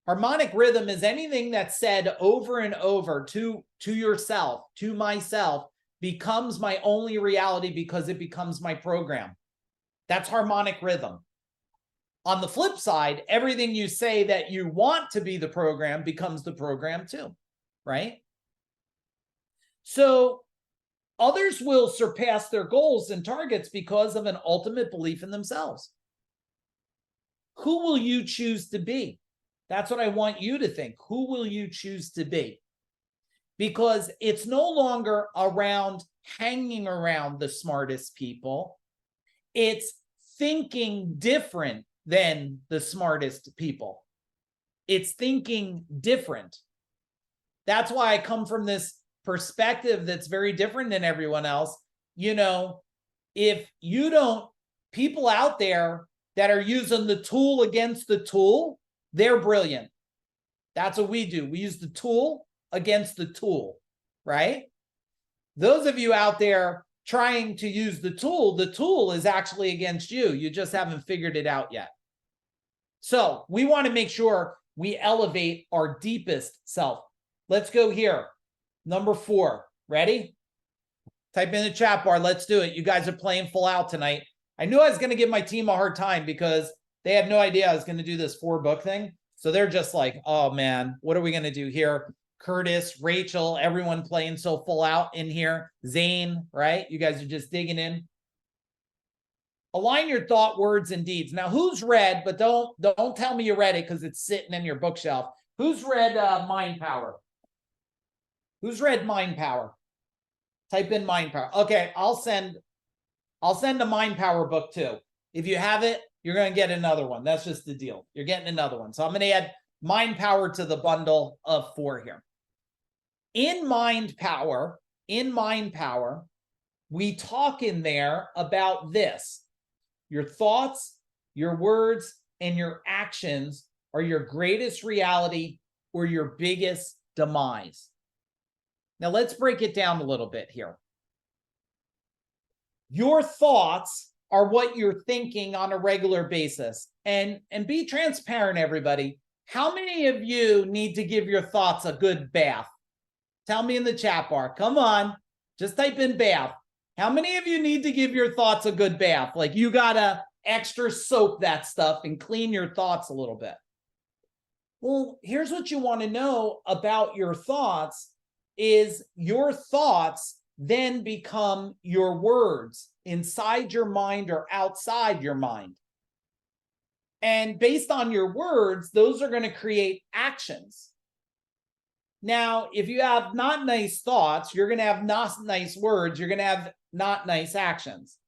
Harmonic rhythm is anything that's said over and over to yourself, to myself, becomes my only reality because it becomes my program. That's harmonic rhythm. On the flip side, everything you say that you want to be the program becomes the program too, right? So others will surpass their goals and targets because of an ultimate belief in themselves. Who will you choose to be? That's what I want you to think. Who will you choose to be? Because it's no longer around hanging around the smartest people. It's thinking different than the smartest people. It's thinking different. That's why I come from this perspective that's very different than everyone else. You know, if you don't, people out there that are using the tool against the tool, they're brilliant. That's what we do. We use the tool against the tool, right? Those of you out there trying to use the tool is actually against you. You just haven't figured it out yet. So we want to make sure we elevate our deepest self. Let's go here. Number 4. Ready? Type in the chat bar. Let's do it. You guys are playing full out tonight. I knew I was going to give my team a hard time because they had no idea I was going to do this 4-book thing. So they're just like, oh man, what are we going to do here? Curtis, Rachel, everyone playing so full out in here. Zane, right? You guys are just digging in. Align your thought, words, and deeds. Now, who's read, but don't tell me you read it because it's sitting in your bookshelf. Who's read Mind Power? Who's read Mind Power? Type in Mind Power. Okay, I'll send a Mind Power book too. If you have it, you're going to get another one. That's just the deal. You're getting another one. So I'm going to add Mind Power to the bundle of 4 here. In Mind Power, we talk in there about this. Your thoughts, your words, and your actions are your greatest reality or your biggest demise. Now let's break it down a little bit here. Your thoughts are what you're thinking on a regular basis. And be transparent, everybody. How many of you need to give your thoughts a good bath? Tell me in the chat bar. Come on. Just type in bath. How many of you need to give your thoughts a good bath? Like you gotta extra soap that stuff and clean your thoughts a little bit. Well, here's what you want to know about your thoughts is your thoughts then become your words inside your mind or outside your mind. And based on your words, those are going to create actions. Now, if you have not nice thoughts, you're going to have not nice words, you're going to have not nice actions.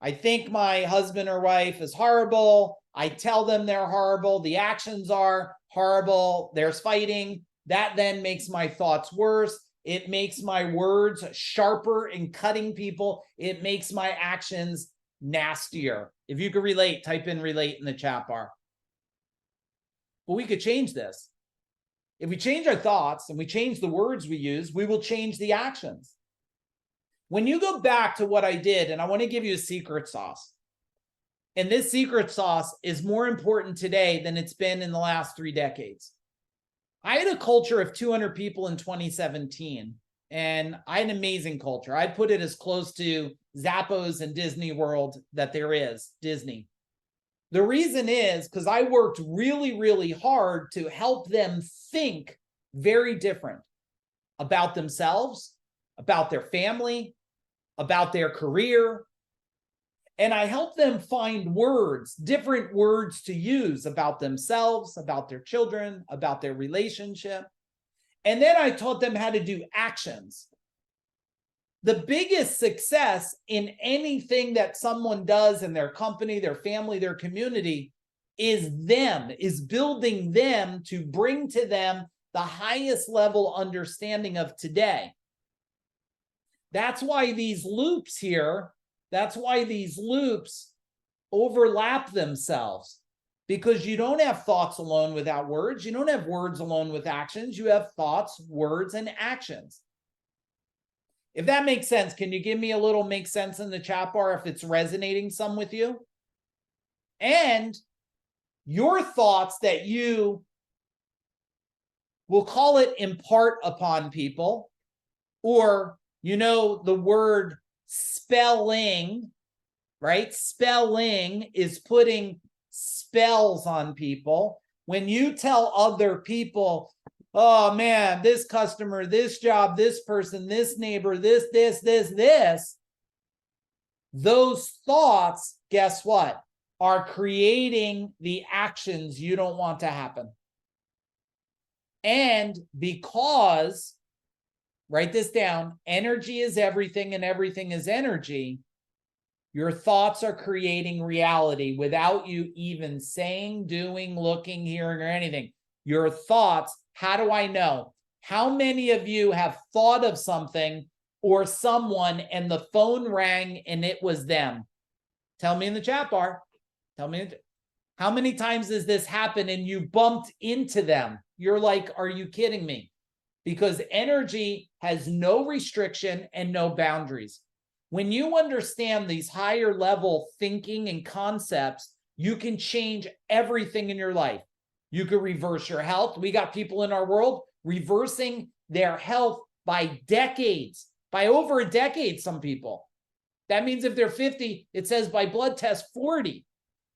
I think my husband or wife is horrible. I tell them they're horrible. The actions are horrible. There's fighting. That then makes my thoughts worse. It makes my words sharper in cutting people. It makes my actions nastier. If you could relate, type in relate in the chat bar. But we could change this. If we change our thoughts and we change the words we use, we will change the actions. When you go back to what I did, and I want to give you a secret sauce, and this secret sauce is more important today than it's been in the last 3 decades. I had a culture of 200 people in 2017, and I had an amazing culture. I'd put it as close to Zappos and Disney World that there is, Disney. The reason is because I worked really, really hard to help them think very different about themselves, about their family, about their career. And I helped them find words, different words to use about themselves, about their children, about their relationship. And then I taught them how to do actions. The biggest success in anything that someone does in their company, their family, their community is building them to bring to them the highest level understanding of today. That's why these loops here, that's why these loops overlap themselves, because you don't have thoughts alone without words. You don't have words alone with actions. You have thoughts, words, and actions. If that makes sense, can you give me a little make sense in the chat bar if it's resonating some with you? And your thoughts that you will call it impart upon people, or the word spelling, right? Spelling is putting spells on people. When you tell other people, oh man, this customer, this job, this person, this neighbor, this, those thoughts, guess what? Are creating the actions you don't want to happen. And because, write this down, energy is everything and everything is energy, your thoughts are creating reality without you even saying, doing, looking, hearing, or anything. Your thoughts, how do I know? How many of you have thought of something or someone and the phone rang and it was them? Tell me in the chat bar. Tell me, how many times has this happened and you bumped into them? You're like, are you kidding me? Because energy has no restriction and no boundaries. When you understand these higher level thinking and concepts, you can change everything in your life. You could reverse your health. We got people in our world reversing their health by decades, by over a decade, some people. That means if they're 50, it says by blood test 40.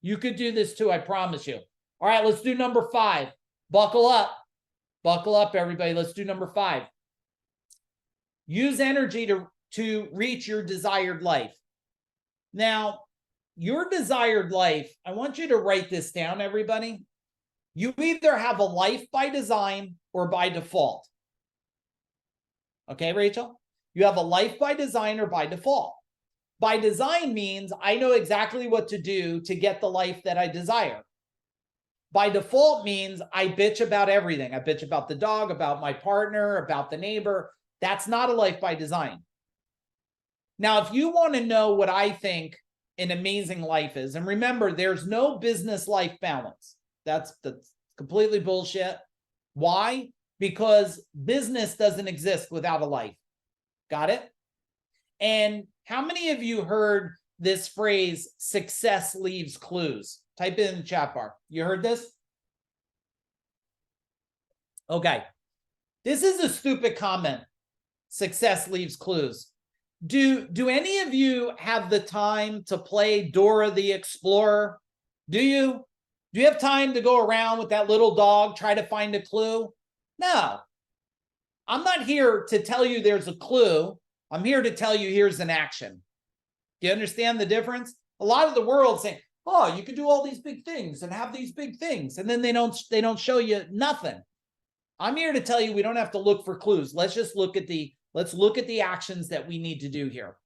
You could do this too, I promise you. All right, let's do number 5. Buckle up. Buckle up, everybody. Let's do number 5. Use energy to reach your desired life. Now, your desired life, I want you to write this down, everybody. You either have a life by design or by default. Okay, Rachel? You have a life by design or by default. By design means I know exactly what to do to get the life that I desire. By default means I bitch about everything. I bitch about the dog, about my partner, about the neighbor. That's not a life by design. Now, if you want to know what I think an amazing life is, and remember, there's no business life balance. That's completely bullshit. Why? Because business doesn't exist without a life. Got it? And how many of you heard this phrase, success leaves clues? Type it in the chat bar. You heard this? Okay. This is a stupid comment. Success leaves clues. Do any of you have the time to play Dora the Explorer? Do you? Do you have time to go around with that little dog, try to find a clue? No. I'm not here to tell you there's a clue. I'm here to tell you here's an action. Do you understand the difference? A lot of the world saying, oh, you could do all these big things and have these big things, and then they don't show you nothing. I'm here to tell you we don't have to look for clues. Let's look at the actions that we need to do here.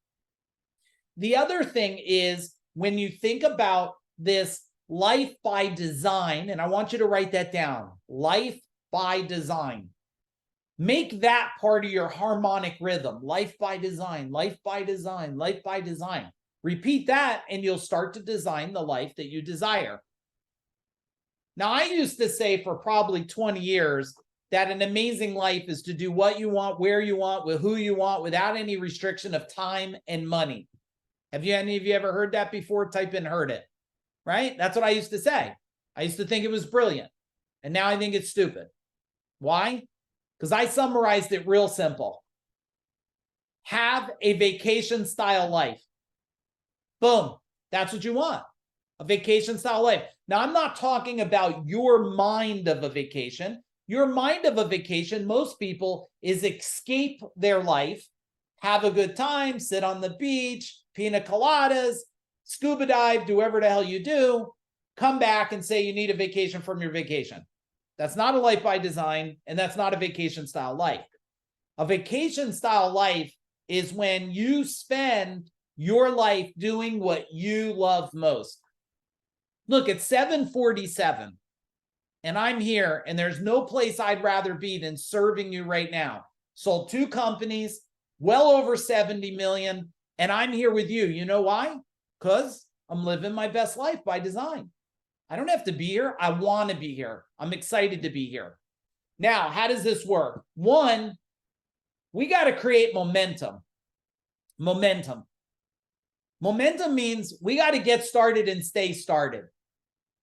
The other thing is when you think about this life by design, and I want you to write that down, life by design. Make that part of your harmonic rhythm. Life by design, life by design, life by design. Repeat that and you'll start to design the life that you desire. Now, I used to say for probably 20 years that an amazing life is to do what you want, where you want, with who you want, without any restriction of time and money. Have you, any of you ever heard that before? Type in heard it, right? That's what I used to say. I used to think it was brilliant. And now I think it's stupid. Why? Because I summarized it real simple. Have a vacation style life. Boom. That's what you want. A vacation style life. Now, I'm not talking about your mind of a vacation. Your mind of a vacation, most people, is escape their life, have a good time, sit on the beach, pina coladas, scuba dive, do whatever the hell you do, come back and say you need a vacation from your vacation. That's not a life by design, and that's not a vacation style life. A vacation style life is when you spend your life doing what you love most. Look, it's 7:47, and I'm here, and there's no place I'd rather be than serving you right now. Sold 2 companies, well over 70 million, and I'm here with you. You know why? Because I'm living my best life by design. I don't have to be here. I want to be here. I'm excited to be here. Now, how does this work? One, we got to create momentum. Momentum. Momentum means we got to get started and stay started.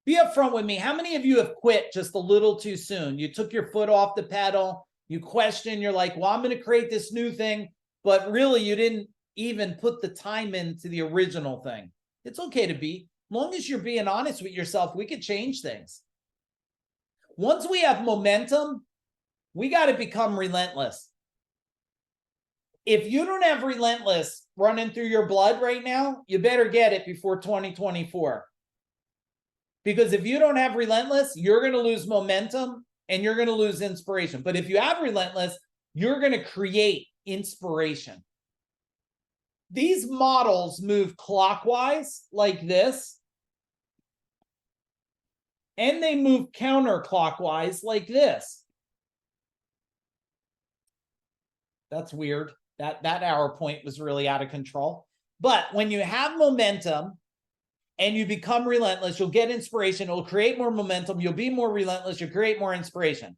Be upfront with me. How many of you have quit just a little too soon? You took your foot off the pedal. You question. You're like, well, I'm going to create this new thing. But really, you didn't even put the time into the original thing. It's okay to be. As long as you're being honest with yourself, we could change things. Once we have momentum, we got to become relentless. If you don't have relentless running through your blood right now, you better get it before 2024. Because if you don't have relentless, you're going to lose momentum and you're going to lose inspiration. But if you have relentless, you're going to create inspiration. These models move clockwise like this, and they move counterclockwise like this. That's weird. That arrow point was really out of control. But when you have momentum and you become relentless, you'll get inspiration. It'll create more momentum. You'll be more relentless. You'll create more inspiration.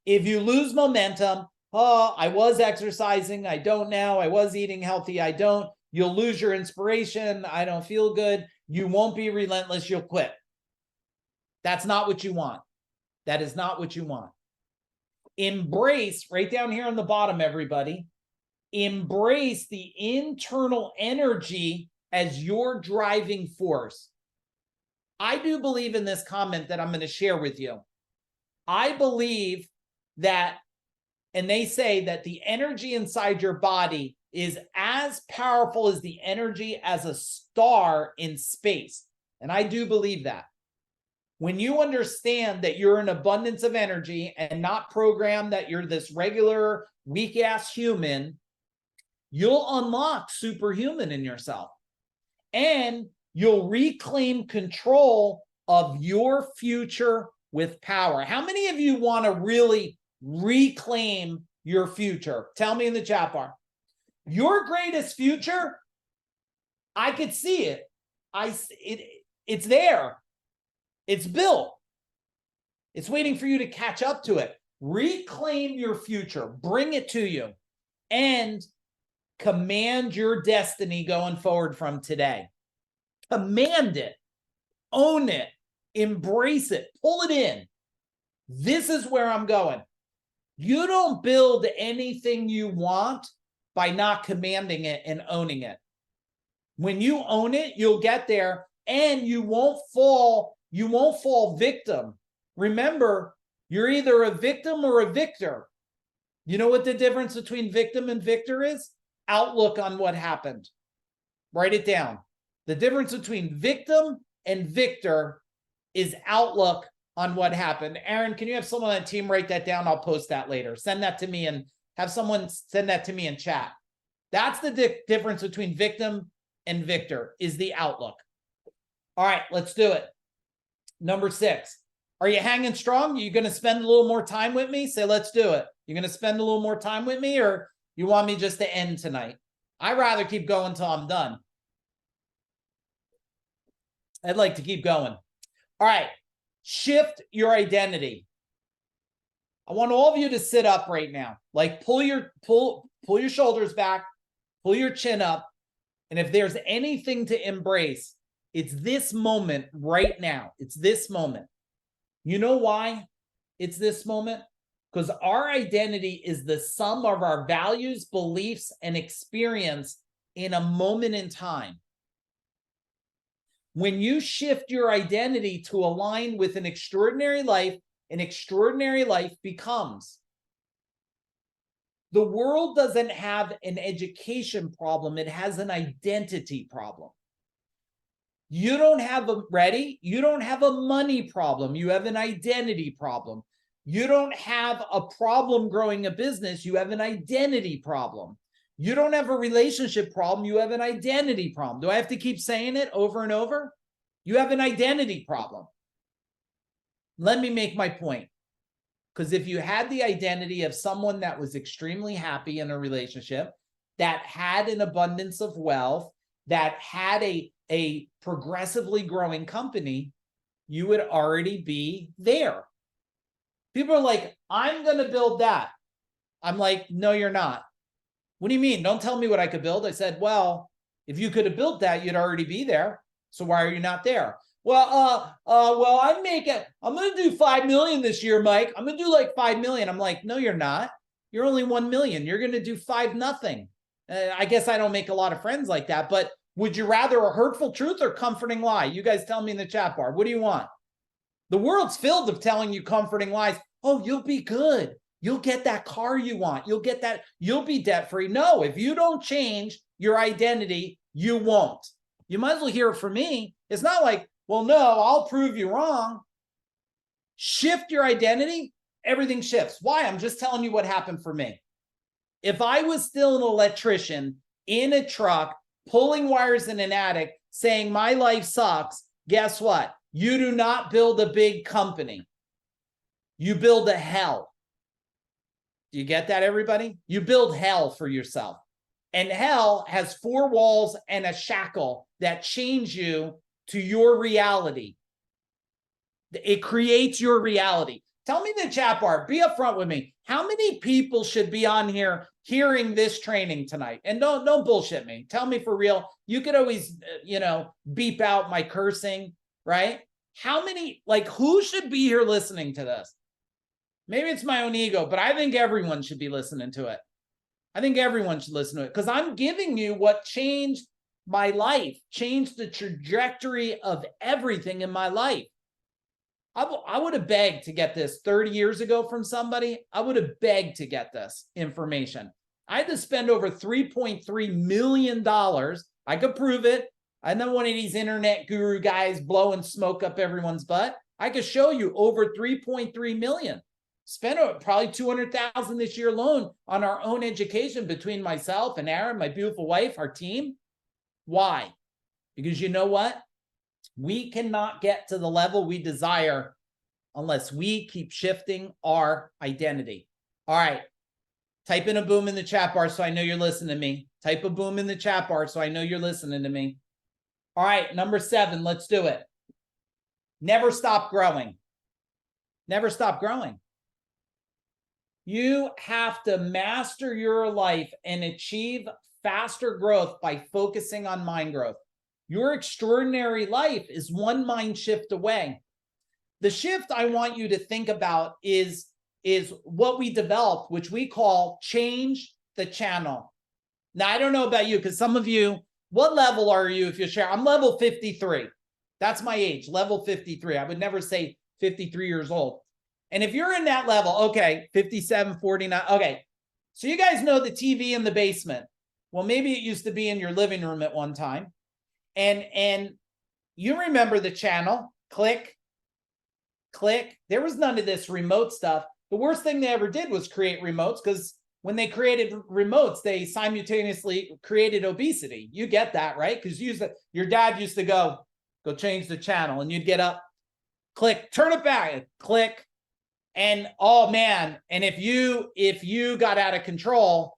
If you lose momentum, oh, I was exercising, I don't now. I was eating healthy, I don't. You'll lose your inspiration. I don't feel good. You won't be relentless. You'll quit. That's not what you want. That is not what you want. Embrace, right down here on the bottom, everybody, embrace the internal energy as your driving force. I do believe in this comment that I'm going to share with you. I believe that, and they say that the energy inside your body is as powerful as the energy as a star in space. And I do believe that. When you understand that you're an abundance of energy and not programmed that you're this regular weak-ass human, you'll unlock superhuman in yourself. And you'll reclaim control of your future with power. How many of you want to really reclaim your future? Tell me in the chat bar. Your greatest future, I could see it. It's there. It's built. It's waiting for you to catch up to it. Reclaim your future. Bring it to you. And command your destiny going forward from today. Command it. Own it. Embrace it. Pull it in. This is where I'm going. You don't build anything you want by not commanding it and owning it. When you own it, you'll get there, and you won't fall victim. Remember, you're either a victim or a victor. You know what the difference between victim and victor is? Outlook on what happened. Write it down. The difference between victim and victor is outlook on what happened. Aaron, can you have someone on the team write that down? I'll post that later. Send that to me and have someone send that to me in chat. That's the difference between victim and victor, is the outlook. All right, let's do it. Number 6. Are you hanging strong? Are you going to spend a little more time with me? Say, let's do it. You going to spend a little more time with me, or you want me just to end tonight? I'd rather keep going till I'm done. I'd like to keep going. All right. Shift your identity. I want all of you to sit up right now. Like pull your shoulders back, pull your chin up. And if there's anything to embrace, it's this moment right now. It's this moment. You know why it's this moment? Because our identity is the sum of our values, beliefs, and experience in a moment in time. When you shift your identity to align with an extraordinary life becomes. The world doesn't have an education problem. It has an identity problem. You don't have you don't have a money problem. You have an identity problem. You don't have a problem growing a business. You have an identity problem. You don't have a relationship problem. You have an identity problem. Do I have to keep saying it over and over? You have an identity problem. Let me make my point. Because if you had the identity of someone that was extremely happy in a relationship, that had an abundance of wealth, that had a progressively growing company, you would already be there. People are like, I'm going to build that. I'm like, no, you're not. What do you mean? Don't tell me what I could build. I said, well, if you could have built that, you'd already be there. So why are you not there? Well, I'm going to do 5 million this year, Mike. I'm going to do like 5 million. I'm like, no, you're not. You're only 1 million. You're going to do 5 nothing. I guess I don't make a lot of friends like that, but would you rather a hurtful truth or comforting lie? You guys tell me in the chat bar. What do you want? The world's filled of telling you comforting lies. Oh, you'll be good. You'll get that car you want. You'll get that. You'll be debt free. No, if you don't change your identity, you won't. You might as well hear it from me. It's not like, well, no, I'll prove you wrong. Shift your identity, everything shifts. Why? I'm just telling you what happened for me. If I was still an electrician in a truck, pulling wires in an attic, saying my life sucks, guess what? You do not build a big company. You build a hell. Do you get that, everybody? You build hell for yourself. And hell has 4 walls and a shackle that change you to your reality. It creates your reality. Tell me in the chat bar, be upfront with me. How many people should be on here hearing this training tonight? And don't bullshit me. Tell me for real. You could always, beep out my cursing, right? How many, who should be here listening to this? Maybe it's my own ego, but I think everyone should be listening to it. I think everyone should listen to it because I'm giving you what changed my life, changed the trajectory of everything in my life. I would have begged to get this 30 years ago from somebody. I would have begged to get this information. I had to spend over $3.3 million. I could prove it. I'm not one of these internet guru guys blowing smoke up everyone's butt. I could show you over 3.3 million. Spent probably 200,000 this year alone on our own education between myself and Aaron, my beautiful wife, our team. Why? Because you know what? We cannot get to the level we desire unless we keep shifting our identity. All right. Type in a boom in the chat bar so I know you're listening to me. Type a boom in the chat bar so I know you're listening to me. All right. Number 7, let's do it. Never stop growing. Never stop growing. You have to master your life and achieve faster growth by focusing on mind growth. Your extraordinary life is one mind shift away. The shift I want you to think about is what we developed, which we call change the channel. Now, I don't know about you, because some of you, what level are you if you share? I'm level 53. That's my age, level 53. I would never say 53 years old. And if you're in that level, okay, 57, 49, okay. So you guys know the TV in the basement. Well, maybe it used to be in your living room at one time. And you remember the channel, click, click. There was none of this remote stuff. The worst thing they ever did was create remotes, because when they created remotes, they simultaneously created obesity. You get that, right? Because your dad used to go change the channel, and you'd get up, click, turn it back, click. And oh man, and if you got out of control,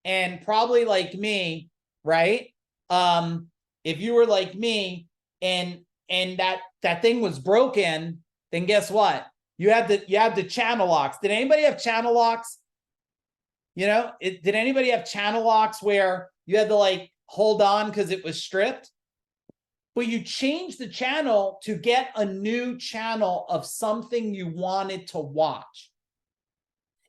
and probably like me, right? If you were like me and that thing was broken, then guess what? You had the channel locks. Did anybody have channel locks? You know, did anybody have channel locks where you had to like hold on because it was stripped? But you changed the channel to get a new channel of something you wanted to watch.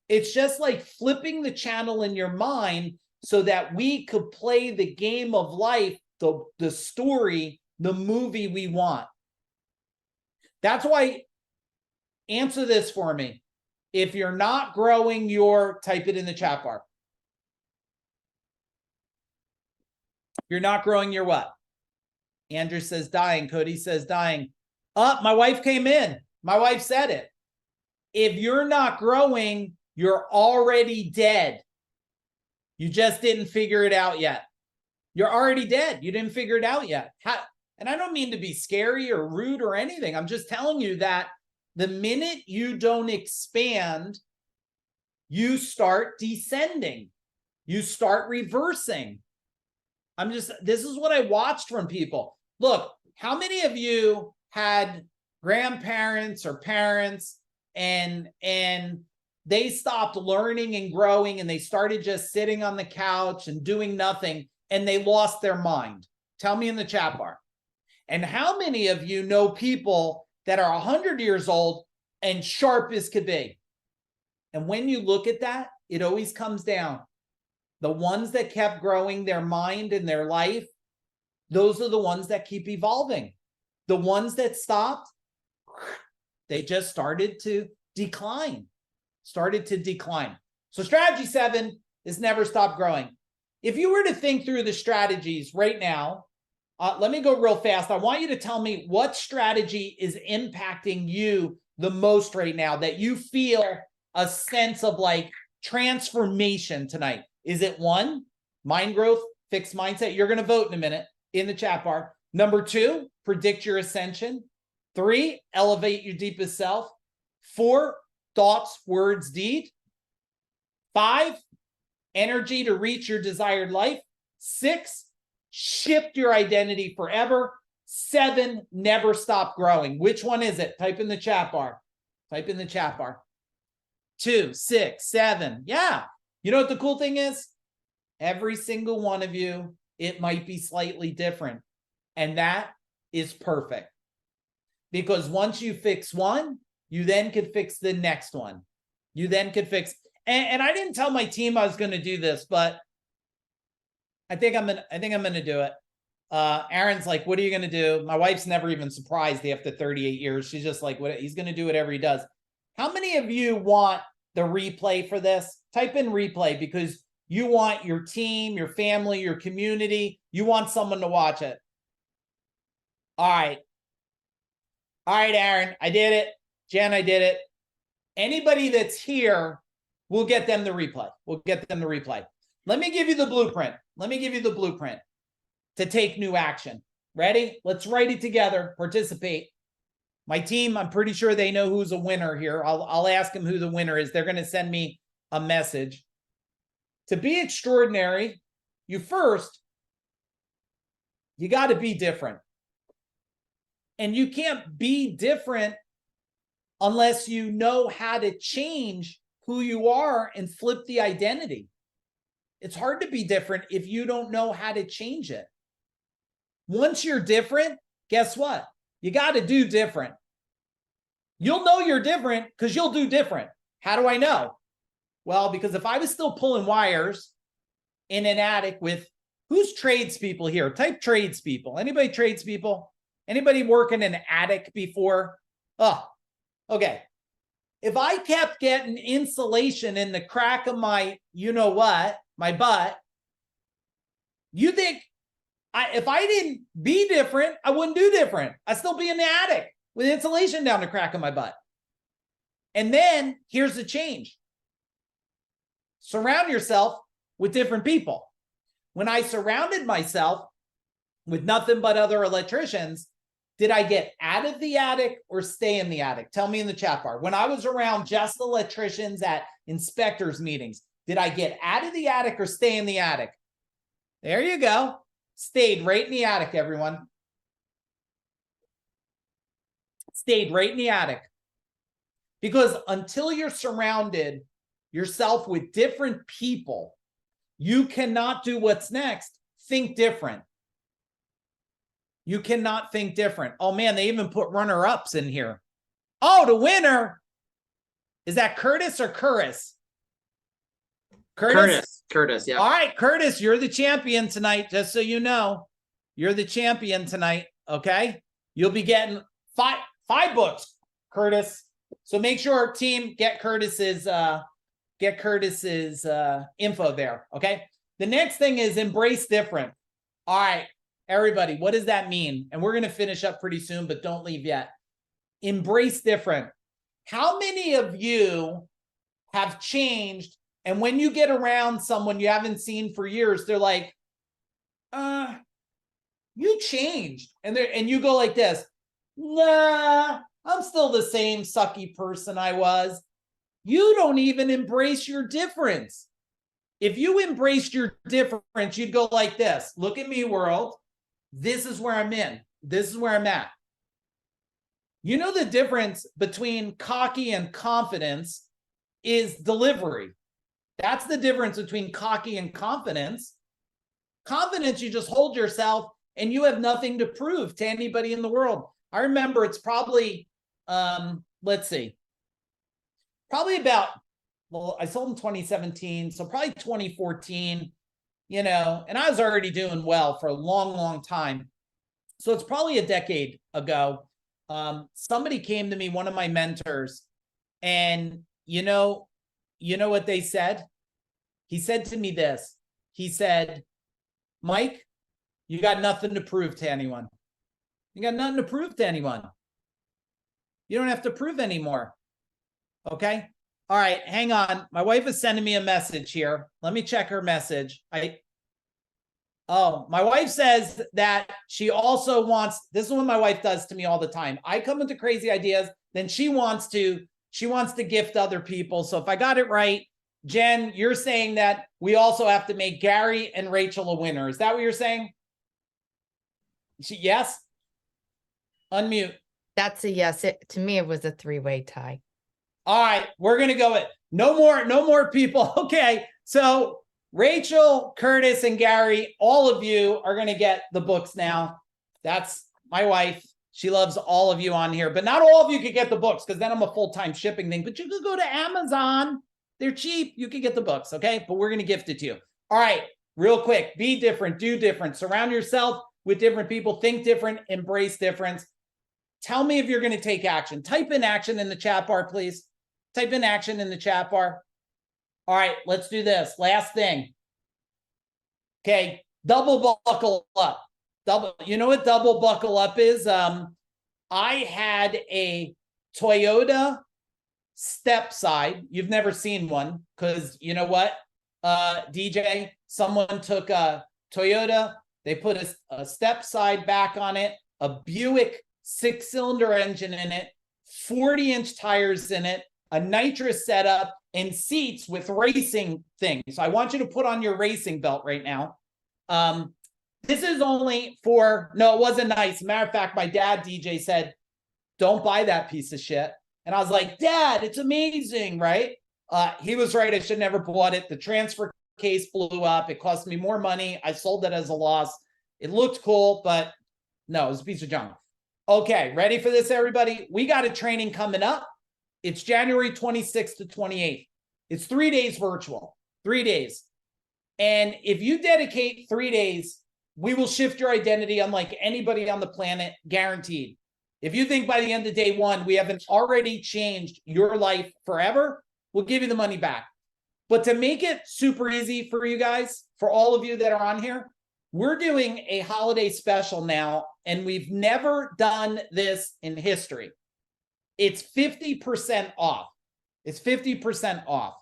It's just like flipping the channel in your mind so that we could play the game of life, the story, the movie we want. That's why, answer this for me. If you're not growing type it in the chat bar. You're not growing your what? Andrew says dying. Cody says dying. My wife came in. My wife said it. If you're not growing, you're already dead. You just didn't figure it out yet. You're already dead. You didn't figure it out yet. And I don't mean to be scary or rude or anything. I'm just telling you that the minute you don't expand, you start descending. You start reversing. This is what I watched from people. Look, how many of you had grandparents or parents and they stopped learning and growing and they started just sitting on the couch and doing nothing and they lost their mind? Tell me in the chat bar. And how many of you know people that are 100 years old and sharp as could be? And when you look at that, it always comes down. The ones that kept growing their mind and their life, those are the ones that keep evolving. The ones that stopped, they just started to decline. So strategy 7 is never stop growing. If you were to think through the strategies right now, let me go real fast. I want you to tell me what strategy is impacting you the most right now, that you feel a sense of like transformation tonight. Is it 1, mind growth, fixed mindset? You're going to vote in a minute in the chat bar. Number 2, predict your ascension. 3, elevate your deepest self. 4, thoughts, words, deed. 5, energy to reach your desired life. 6, shift your identity forever. 7, never stop growing. Which one is it? Type in the chat bar. 2, 6, 7. Yeah. You know what the cool thing is? Every single one of you, it might be slightly different. And that is perfect. Because once you fix one, you then could fix the next one. And I didn't tell my team I was going to do this, but I think I'm going to do it. Aaron's like, what are you going to do? My wife's never even surprised after 38 years. She's just like, he's going to do whatever he does. How many of you want the replay for this? Type in replay because you want your team, your family, your community. You want someone to watch it. All right, Aaron, I did it. Jen, I did it. Anybody that's here, we'll get them the replay. Let me give you the blueprint. To take new action. Ready? Let's write it together. Participate. My team, I'm pretty sure they know who's a winner here. I'll ask them who the winner is. They're going to send me a message. To be extraordinary, you got to be different. And you can't be different unless you know how to change who you are and flip the identity. It's hard to be different if you don't know how to change it. Once you're different, guess what? You got to do different. You'll know you're different because you'll do different. How do I know? Well, because if I was still pulling wires in an attic with, who's tradespeople here? Type tradespeople. Anybody tradespeople? Anybody work in an attic before? Oh, okay. If I kept getting insulation in the crack of my, you know what, my butt, you think if I didn't be different, I wouldn't do different. I'd still be in the attic with insulation down the crack of my butt. And then here's the change. Surround yourself with different people. When I surrounded myself with nothing but other electricians, Did I get out of the attic or stay in the attic? Tell me in the chat bar. When I was around just electricians at inspectors meetings, did I get out of the attic or stay in the attic? There you go. Stayed right in the attic, everyone. Stayed right in the attic. Because until you're surrounded yourself with different people, you cannot do what's next. Think different. You cannot think different. Oh man, they even put runner-ups in here. Oh, the winner. Is that Curtis or Curtis? Curtis, yeah. All right, Curtis, you're the champion tonight, just so you know. You're the champion tonight, okay? You'll be getting five books, Curtis. So make sure, team, get Curtis's info there, okay? The next thing is embrace different. All right, everybody, what does that mean? And we're going to finish up pretty soon, but don't leave yet. Embrace different. How many of you have changed, and when you get around someone you haven't seen for years, they're like, you changed. And you go like this, nah, I'm still the same sucky person I was. You don't even embrace your difference. If you embraced your difference, you'd go like this. Look at me, world. This is where I'm in. This is where I'm at. You know, the difference between cocky and confidence is delivery. That's the difference between cocky and confidence. Confidence, you just hold yourself and you have nothing to prove to anybody in the world. I remember it's probably, let's see, probably about, well, I sold in 2017, so probably 2014, you know, and I was already doing well for a long, long time. So it's probably a decade ago. Somebody came to me, one of my mentors, and you know what they said? He said to me this. He said, Mike, you got nothing to prove to anyone. You got nothing to prove to anyone. You don't have to prove anymore. Okay? All right, hang on. My wife is sending me a message here. Let me check her message. My wife says that she also wants, this is what my wife does to me all the time. I come into crazy ideas, then she wants to gift other people. So if I got it right, Jen, you're saying that we also have to make Gary and Rachel a winner. Is that what you're saying? Yes? Unmute. That's a yes. To me, it was a three-way tie. All right, we're going to go with no more people. Okay, so Rachel, Curtis, and Gary, all of you are going to get the books now. That's my wife. She loves all of you on here, but not all of you could get the books because then I'm a full-time shipping thing, but you could go to Amazon. They're cheap. You can get the books, okay? But we're going to gift it to you. All right, real quick, be different, do different, surround yourself with different people, think different, embrace difference. Tell me if you're going to take action. Type in action in the chat bar, please. Type in action in the chat bar. All right, let's do this. Last thing. Okay, double buckle up. You know what double buckle up is? I had a Toyota step side. You've never seen one because you know what, DJ? Someone took a Toyota, they put a step side back on it, a Buick 6-cylinder engine in it, 40-inch tires in it, a nitrous setup, and seats with racing things. I want you to put on your racing belt right now. This is only for, no, it wasn't nice. Matter of fact, my dad, DJ, said, don't buy that piece of shit. And I was like, Dad, it's amazing, right? He was right. I should never bought it. The transfer case blew up. It cost me more money. I sold it as a loss. It looked cool, but no, it was a piece of junk. Okay, ready for this, everybody? We got a training coming up. It's January 26th to 28th. It's 3 days virtual, 3 days. And if you dedicate 3 days, we will shift your identity unlike anybody on the planet, guaranteed. If you think by the end of day one, we haven't already changed your life forever, we'll give you the money back. But to make it super easy for you guys, for all of you that are on here, we're doing a holiday special now, and we've never done this in history. It's 50% off. It's 50% off.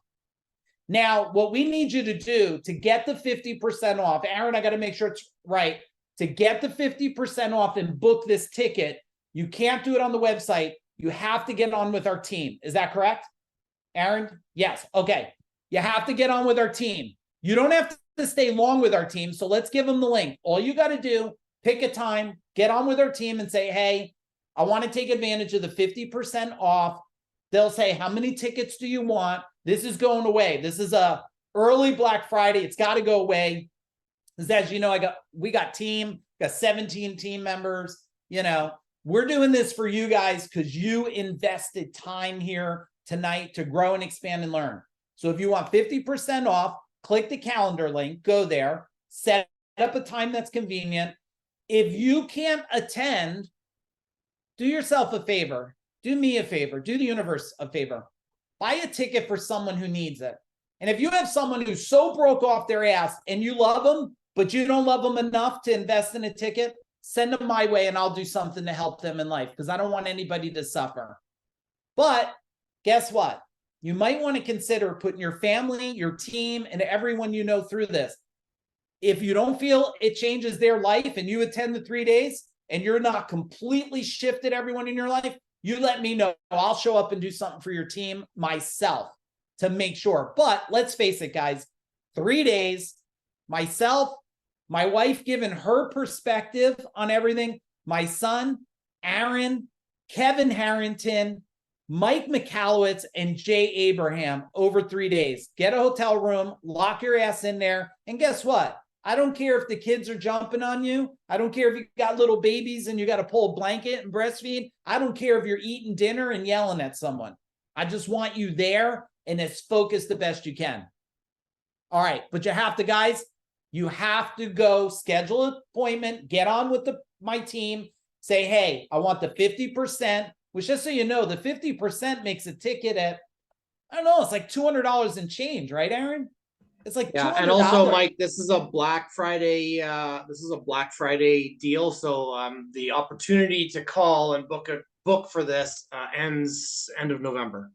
Now, what we need you to do to get the 50% off, Aaron, I got to make sure it's right. To get the 50% off and book this ticket, You can't do it on the website. You have to get on with our team. Is that correct, Aaron? Yes. Okay. You have to get on with our team. You don't have to stay long with our team. So let's give them the link. All you got to do, pick a time, get on with our team and say, hey, I want to take advantage of the 50% off. They'll say, how many tickets do you want? This is going away. This is a early Black Friday. It's got to go away. Because as you know, we got 17 team members. You know, we're doing this for you guys because you invested time here tonight to grow and expand and learn. So if you want 50% off, click the calendar link, go there, set up a time that's convenient. If you can't attend, do yourself a favor, do me a favor, do the universe a favor. Buy a ticket for someone who needs it. And if you have someone who's so broke off their ass and you love them, but you don't love them enough to invest in a ticket, send them my way and I'll do something to help them in life because I don't want anybody to suffer. But guess what? You might want to consider putting your family, your team, and everyone you know through this. If you don't feel it changes their life and you attend the 3 days and you're not completely shifted everyone in your life, you let me know. I'll show up and do something for your team myself to make sure. But let's face it, guys, 3 days, myself, my wife giving her perspective on everything, my son, Aaron, Kevin Harrington, Mike McAllowitz, and Jay Abraham over 3 days. Get a hotel room, lock your ass in there, and guess what? I don't care if the kids are jumping on you. I don't care if you got little babies and you got to pull a blanket and breastfeed. I don't care if you're eating dinner and yelling at someone. I just want you there and as focused the best you can. All right, but you have to, guys, you have to go schedule an appointment, get on with my team, say, hey, I want the 50%, which just so you know, the 50% makes a ticket at, I don't know, it's like $200 and change, right, Aaron? It's like yeah, $200. and also, Mike, this is a Black Friday. Deal. So the opportunity to call and book for this ends end of November.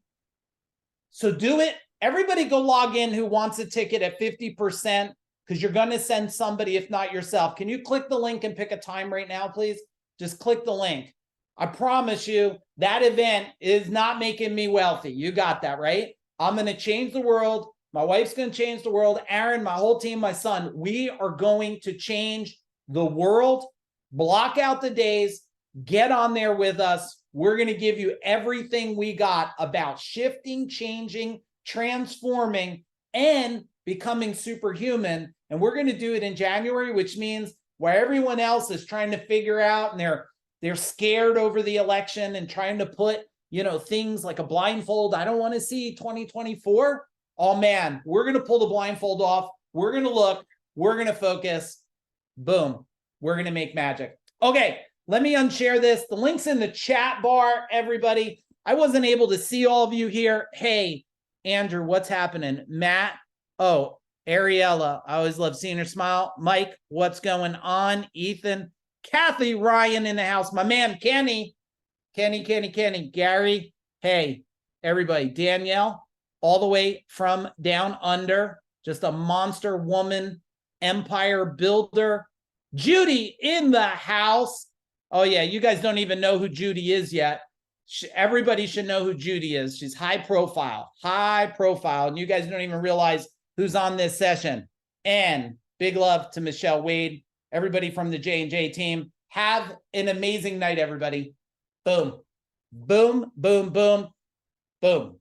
So do it. Everybody go log in who wants a ticket at 50% because you're going to send somebody, if not yourself. Can you click the link and pick a time right now, please? Just click the link. I promise you that event is not making me wealthy. You got that, right? I'm going to change the world. My wife's going to change the world. Aaron, my whole team, my son, we are going to change the world. Block out the days. Get on there with us. We're going to give you everything we got about shifting, changing, transforming, and becoming superhuman. And we're going to do it in January, which means where everyone else is trying to figure out and they're scared over the election and trying to put, things like a blindfold. I don't want to see 2024. Oh man, we're going to pull the blindfold off. We're going to look, we're going to focus. Boom. We're going to make magic. Okay. Let me unshare this. The link's in the chat bar, everybody. I wasn't able to see all of you here. Hey, Andrew, what's happening? Matt, Ariella, I always love seeing her smile. Mike, what's going on? Ethan, Kathy, Ryan in the house. My man, Kenny. Gary, hey, everybody. Danielle, all the way from down under. Just a monster woman, empire builder. Judy in the house. Oh, yeah, you guys don't even know who Judy is yet. Everybody should know who Judy is. She's high profile, and you guys don't even realize who's on this session. And big love to Michelle Wade, everybody from the J&J team. Have an amazing night, everybody. Boom, boom, boom, boom, boom.